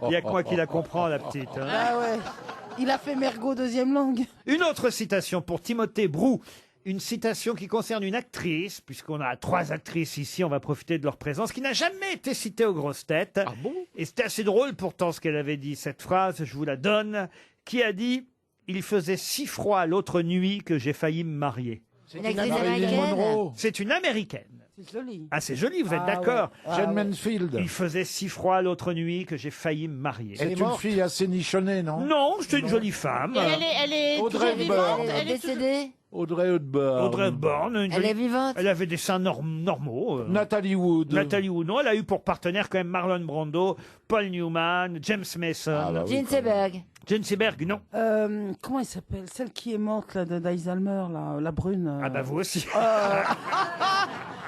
Il n'y a que moi qui la comprends, la petite. Hein. Ah ouais. Il a fait Mergo deuxième langue. Une autre citation pour Timothée Brou. Une citation qui concerne une actrice, puisqu'on a 3 actrices ici, on va profiter de leur présence, qui n'a jamais été citée aux grosses têtes. Ah bon? Et c'était assez drôle pourtant ce qu'elle avait dit, cette phrase, je vous la donne, qui a dit « Il faisait si froid l'autre nuit que j'ai failli me marier Une actrice Marilyn américaine. Monroe. ». C'est une Américaine. C'est joli. Ah, c'est joli, vous êtes Ah d'accord ouais. Jane Mansfield. Il faisait si froid l'autre nuit que j'ai failli me marier. C'est une fille assez nichonnée, non? Non, c'est une jolie femme. Et elle est Audrey toujours vivante. Hepburn. Elle est toujours- Décédée. Audrey Hepburn. Audrey Hepburn. une Elle jolie- est vivante. Elle avait des seins normaux. Nathalie Wood. Nathalie Wood, non, elle a eu pour partenaire quand même Marlon Brando, Paul Newman, James Mason. Ah bah oui. Gene Seberg. Jane Seberg, non. Comment elle s'appelle? Celle qui est morte là, d'Alzheimer, là, la brune. Ah bah vous aussi.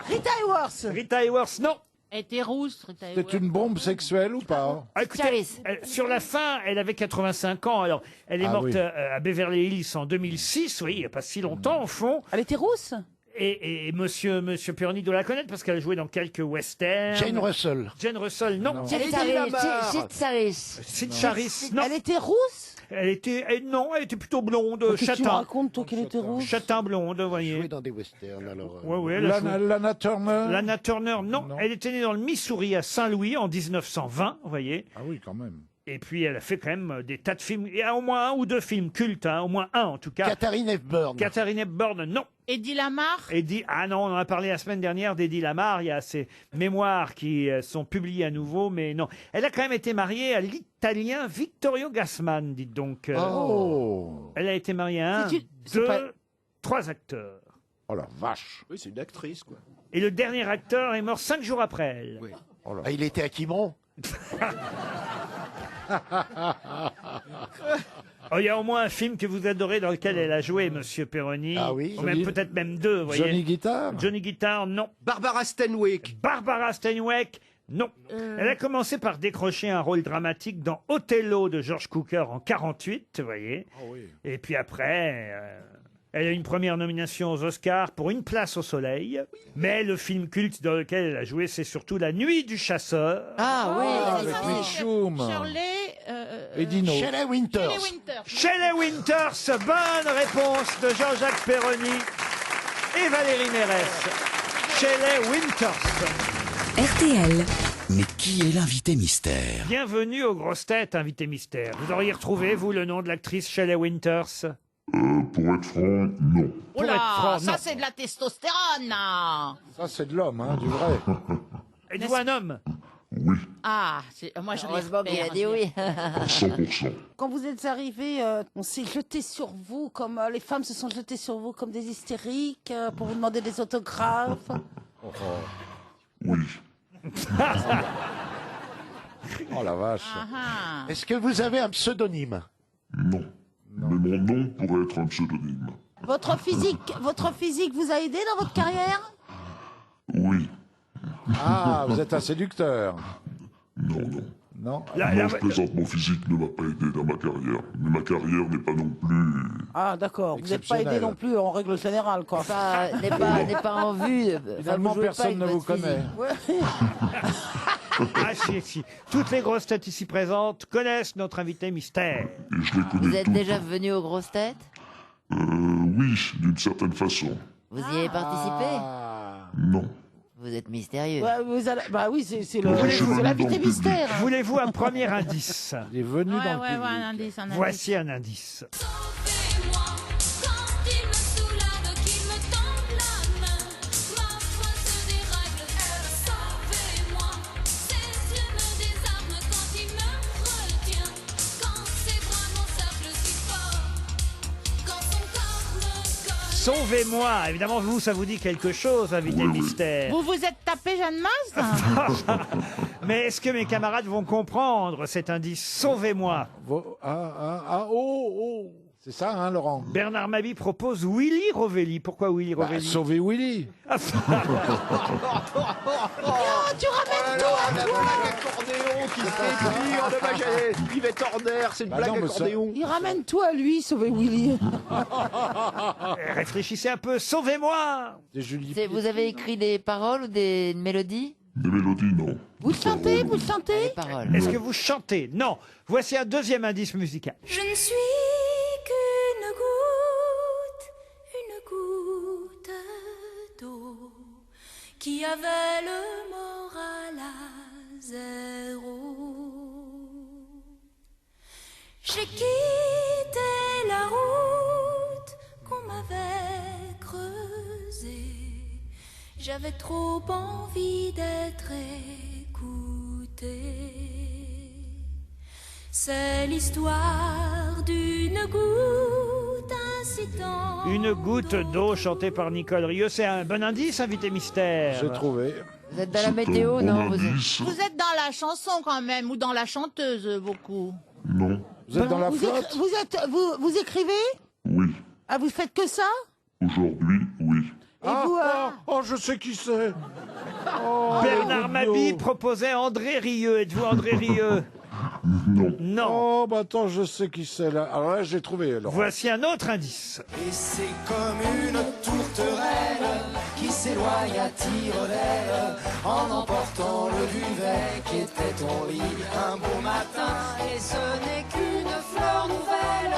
Rita Hayworth. Rita Hayworth, non. Elle était rousse. Rita C'est Hayworth. une bombe sexuelle ou pas? Ah, écoutez, Charisse. sur la fin, elle avait 85 ans. Alors, elle est Ah morte oui. à Beverly Hills en 2006. Oui, il n'y a pas si longtemps, au fond. Elle était rousse. Et monsieur Perroni doit la connaître parce qu'elle a joué dans quelques westerns. Jane Russell. Jane Russell, non. Sid Saris. Sid Charisse, non. Elle était rousse. Elle était plutôt blonde, Qu'est-ce que tu me châtain. racontes, toi, qu'elle était rousse? Châtain blonde, vous voyez. Joué dans des westerns alors. Ouais, ouais, elle a joué. Lana Turner. Lana Turner, non. Elle était née dans le Missouri à Saint-Louis en 1920, vous voyez. Ah oui, quand même. Et puis, elle a fait quand même des tas de films. Il y a au moins 1 ou 2 films cultes, hein, au moins 1 en tout cas. Katharine Hepburn. Katharine Hepburn, non. Eddie Lamar. Ah non, on en a parlé la semaine dernière d'Eddie Lamar. Il y a ses mémoires qui sont publiées à nouveau, mais non. Elle a quand même été mariée à l'Italien Vittorio Gassman, dites donc. Elle a été mariée à 3 acteurs. Oh la vache. Oui, c'est une actrice, quoi. Et le dernier acteur est mort 5 jours après elle. Oui. Il était à Quiberon. Il y a au moins un film que vous adorez dans lequel elle a joué, Monsieur Perroni. Ah oui. Ou même peut-être même 2, vous voyez. Johnny Guitar. Johnny Guitar, non. Barbara Stanwyck. Barbara Stanwyck, non. Elle a commencé par décrocher un rôle dramatique dans Othello de George Cukor en 48, vous voyez. Et puis après, elle a une première nomination aux Oscars pour Une place au soleil. Mais le film culte dans lequel elle a joué, c'est surtout La Nuit du chasseur. Avec Mitchum. Et Dino. Shelley Winters. Shelley Winters, bonne réponse de Jean-Jacques Perroni et Valérie Mérès. Shelley Winters. RTL. Mais qui est l'invité mystère? Bienvenue aux grosses têtes, invité mystère. Vous auriez retrouvé, vous, le nom de l'actrice Shelley Winters? Pour être franc, non. Oh là, ça c'est de la testostérone. Ça, c'est de l'homme, hein, du vrai. Êtes-vous un homme? Ah, moi je Heureusement qu'il a dit oui. 100%. Quand vous êtes arrivé, on s'est jeté sur vous, comme les femmes se sont jetées sur vous comme des hystériques pour vous demander des autographes. Oui. Oh la vache. Est-ce que vous avez un pseudonyme? Non. Mais mon nom pourrait être un pseudonyme. Votre physique vous a aidé dans votre carrière? Oui. Ah, vous êtes un séducteur. Non, non. Non. Moi, je plaisante, mon physique ne m'a pas aidé dans ma carrière. Mais ma carrière n'est pas non plus... Ah d'accord, vous n'êtes pas aidé non plus en règle générale, quoi. Ça n'est pas en vue. Finalement, personne ne vous connaît. Ah si. Toutes les grosses têtes ici présentes connaissent notre invité mystère. Et je les connais Vous êtes toutes. déjà venu aux grosses têtes? Oui, d'une certaine façon. Vous y avez participé? Non. Vous êtes mystérieux. Bah oui, c'est Voulez-vous- l'invité mystère. Voulez-vous un premier indice? Il est venu dans le public. un indice. Voici un indice. Sauvez-moi. Évidemment, vous, ça vous dit quelque chose, invité mystère. Vous vous êtes tapé Jeanne Masse? Mais est-ce que mes camarades vont comprendre cet indice? Sauvez-moi. C'est ça, hein, Laurent? Bernard Mabie propose Willy Rovelli. Pourquoi Willy Rovelli? Sauver Willy. Oh, tu ramènes tout à toi. Accordéon qui se fait en hommage à Yvette Horner, c'est une blague accordéon. Il ramène tout à lui, sauver Willy. Réfléchissez un peu. Sauvez-moi. Vous avez écrit des paroles ou des mélodies? Des mélodies, non. Vous chantez? Des paroles. Est-ce que vous chantez? Non. Voici un deuxième indice musical. Je ne suis qu'une goutte d'eau qui avait le moral à zéro. J'ai quitté la route qu'on m'avait creusée. J'avais trop envie d'être écoutée. C'est l'histoire d'une goutte incitant. Une goutte d'eau chantée par Nicole Rieu. C'est un bon indice, invité mystère. J'ai trouvé. Vous êtes dans la météo, non? Vous êtes dans la chanson quand même, ou dans la chanteuse beaucoup? Non. Vous êtes dans la flotte? Vous écrivez? Oui. Ah, vous faites que ça? Aujourd'hui, oui. Je sais qui c'est. Bernard Mabie proposait André Rieu. Êtes-vous André Rieu? Non. Non. Oh, bah attends, je sais qui c'est là. Alors là, j'ai trouvé, Laurent. Voici un autre indice. Et c'est comme une tourterelle qui s'éloigne à tire-d'aile en emportant le duvet qui était ton lit un beau matin. Et ce n'est qu'une fleur nouvelle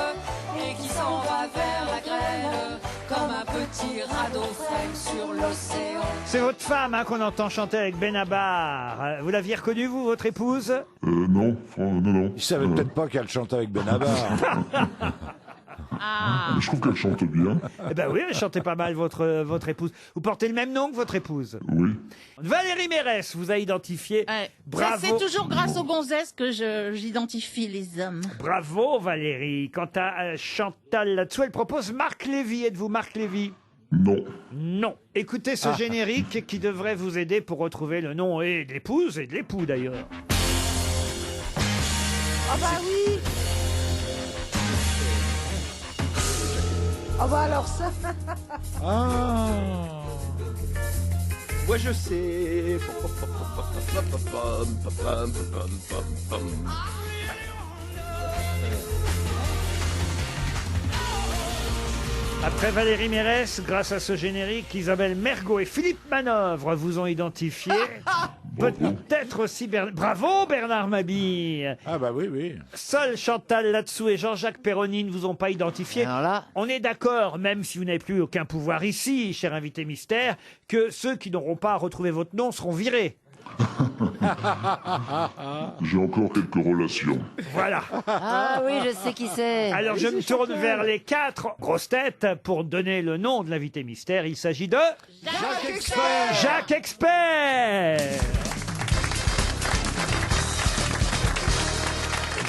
et qui s'en va vers la grêle comme un petit radeau frais sur l'océan. C'est votre femme hein, qu'on entend chanter avec Benabar. Vous l'aviez reconnue, vous, votre épouse? Non, non. Il savait peut-être pas qu'elle chantait avec Benabar. Je trouve qu'elle chante bien. Eh ben oui, elle chantait pas mal, votre épouse. Vous portez le même nom que votre épouse? Oui. Valérie Mérès vous a identifié. Bravo. C'est toujours grâce aux gonzesses que j'identifie les hommes. Bravo Valérie. Quant à Chantal là-dessous, elle propose Marc Lévy. Êtes-vous Marc Lévy? Non. Non. Écoutez ce générique qui devrait vous aider pour retrouver le nom et de l'épouse et de l'époux d'ailleurs. Ah bah oui. Ah bah alors ça. Moi je sais. Après Valérie Mérès, grâce à ce générique, Isabelle Mergo et Philippe Manœuvre vous ont identifié. Peut-être aussi Bravo Bernard Mabille. Ah bah oui. Seul Chantal là-dessous et Jean-Jacques Perroni ne vous ont pas identifié. Alors là... On est d'accord, même si vous n'avez plus aucun pouvoir ici, cher invité mystère, que ceux qui n'auront pas retrouvé votre nom seront virés. J'ai encore quelques relations. Voilà. Ah oui, je sais qui c'est. Alors je me tourne vers les 4 grosses têtes pour donner le nom de l'invité mystère. Il s'agit de... Jacques Expert. Jacques Expert.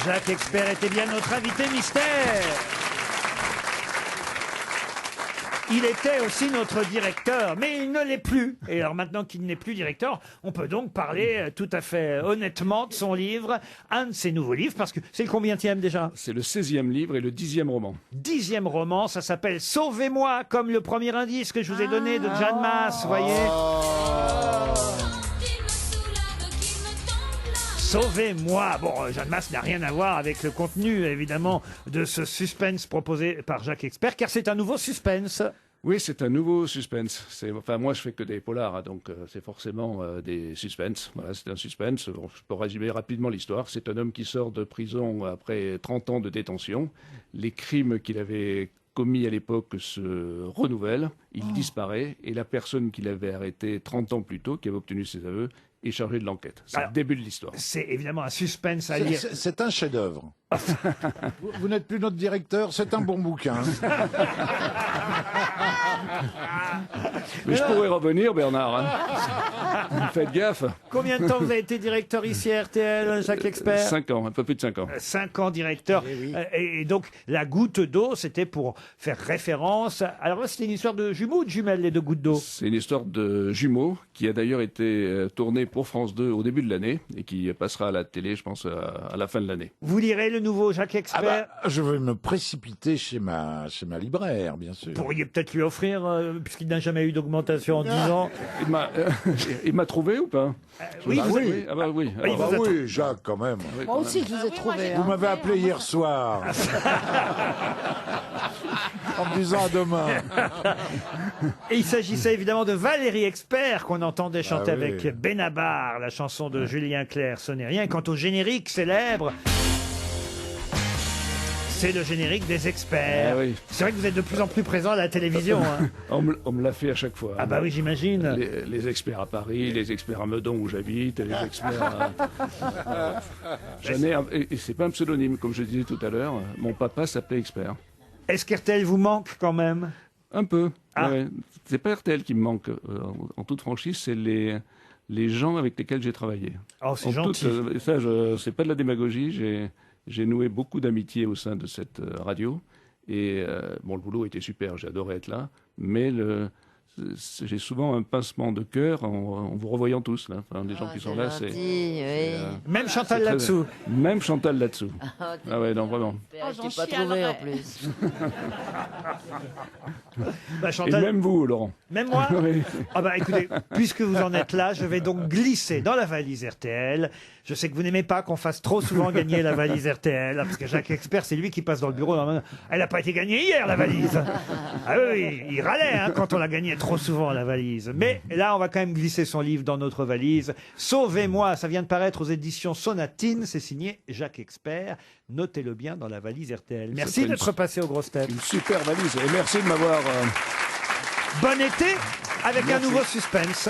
Jacques Expert était bien notre invité mystère. Il était aussi notre directeur, mais il ne l'est plus. Et alors maintenant qu'il n'est plus directeur, on peut donc parler tout à fait honnêtement de son livre, un de ses nouveaux livres, parce que c'est le combienième déjà? C'est le 16e livre et le 10e roman. 10e roman, ça s'appelle Sauvez-moi, comme le premier indice que je vous ai donné de Jeanne Masse, voyez. Sauvez-moi. Bon, Jeanne Masse n'a rien à voir avec le contenu, évidemment, de ce suspense proposé par Jacques Expert, car c'est un nouveau suspense. Oui, c'est un nouveau suspense. Enfin, moi, je fais que des polars, hein, donc c'est forcément des suspens. Voilà, c'est un suspense. Bon, je peux résumer rapidement l'histoire. C'est un homme qui sort de prison après 30 ans de détention. Les crimes qu'il avait commis à l'époque se renouvellent. Il disparaît et la personne qui l'avait arrêté 30 ans plus tôt, qui avait obtenu ses aveux, est chargé de l'enquête. C'est le début de l'histoire. C'est évidemment un suspense à lire. C'est un chef-d'œuvre. Vous n'êtes plus notre directeur, c'est un bon bouquin. Mais je pourrais revenir, Bernard. Hein. Faites gaffe. Combien de temps vous avez été directeur ici à RTL, Jacques Expert? 5 ans, un peu plus de 5 ans. 5 ans directeur. Et donc, la goutte d'eau, c'était pour faire référence. Alors là, c'était une histoire de jumeaux ou de jumelles, les 2 gouttes d'eau? C'est une histoire de jumeaux qui a d'ailleurs été tournée pour France 2 au début de l'année et qui passera à la télé, je pense, à la fin de l'année. Vous lirez le nouveau Jacques Expert? Je vais me précipiter chez ma libraire, bien sûr. Vous pourriez peut-être lui offrir, puisqu'il n'a jamais eu d'augmentation en 10 ans. Il m'a trouvé ou pas? Oui, oui. Ah bah oui. Ah bah oui, Jacques, quand même. Moi aussi, je vous ai trouvé. Vous m'avez appelé hier soir. En me disant à demain. Et il s'agissait évidemment de Valérie Expert qu'on entendait chanter oui. avec Benabar, la chanson de Julien Clerc, ce n'est rien. Quant au générique célèbre, c'est le générique des experts. Ah oui. C'est vrai que vous êtes de plus en plus présent à la télévision. Hein. On me l'a fait à chaque fois. Ah bah oui, j'imagine. Les experts à Paris, les experts à Meudon où j'habite, les experts et c'est pas un pseudonyme, comme je disais tout à l'heure. Mon papa s'appelait Expert. Est-ce qu'RTL vous manque quand même? Un peu. Ah. Ouais. C'est pas RTL qui me manque, en toute franchise, c'est les gens avec lesquels j'ai travaillé. Oh, c'est gentil. C'est pas de la démagogie, j'ai noué beaucoup d'amitié au sein de cette radio. Et bon, le boulot était super, j'ai adoré être là. Mais j'ai souvent un pincement de cœur en vous revoyant tous. Là. Enfin, les gens qui sont là, Même Chantal là-dessous. Même Chantal là-dessous. Ah ouais, non, vraiment. Je t'ai pas trouvé en plus. Bah, Chantal... Et même vous, Laurent. Même moi? Oui. Ah bah écoutez, puisque vous en êtes là, je vais donc glisser dans la valise RTL. Je sais que vous n'aimez pas qu'on fasse trop souvent gagner la valise RTL, parce que Jacques Expert, c'est lui qui passe dans le bureau. Elle n'a pas été gagnée hier, la valise. Ah oui, il râlait hein, quand on l'a gagnée trop souvent la valise. Mais là, on va quand même glisser son livre dans notre valise. Sauvez-moi, ça vient de paraître aux éditions Sonatine. C'est signé Jacques Expert. Notez-le bien dans la valise RTL. Merci d'être passé aux grosses têtes. Une super valise. Et merci de m'avoir... Bon été avec un Merci. nouveau suspense.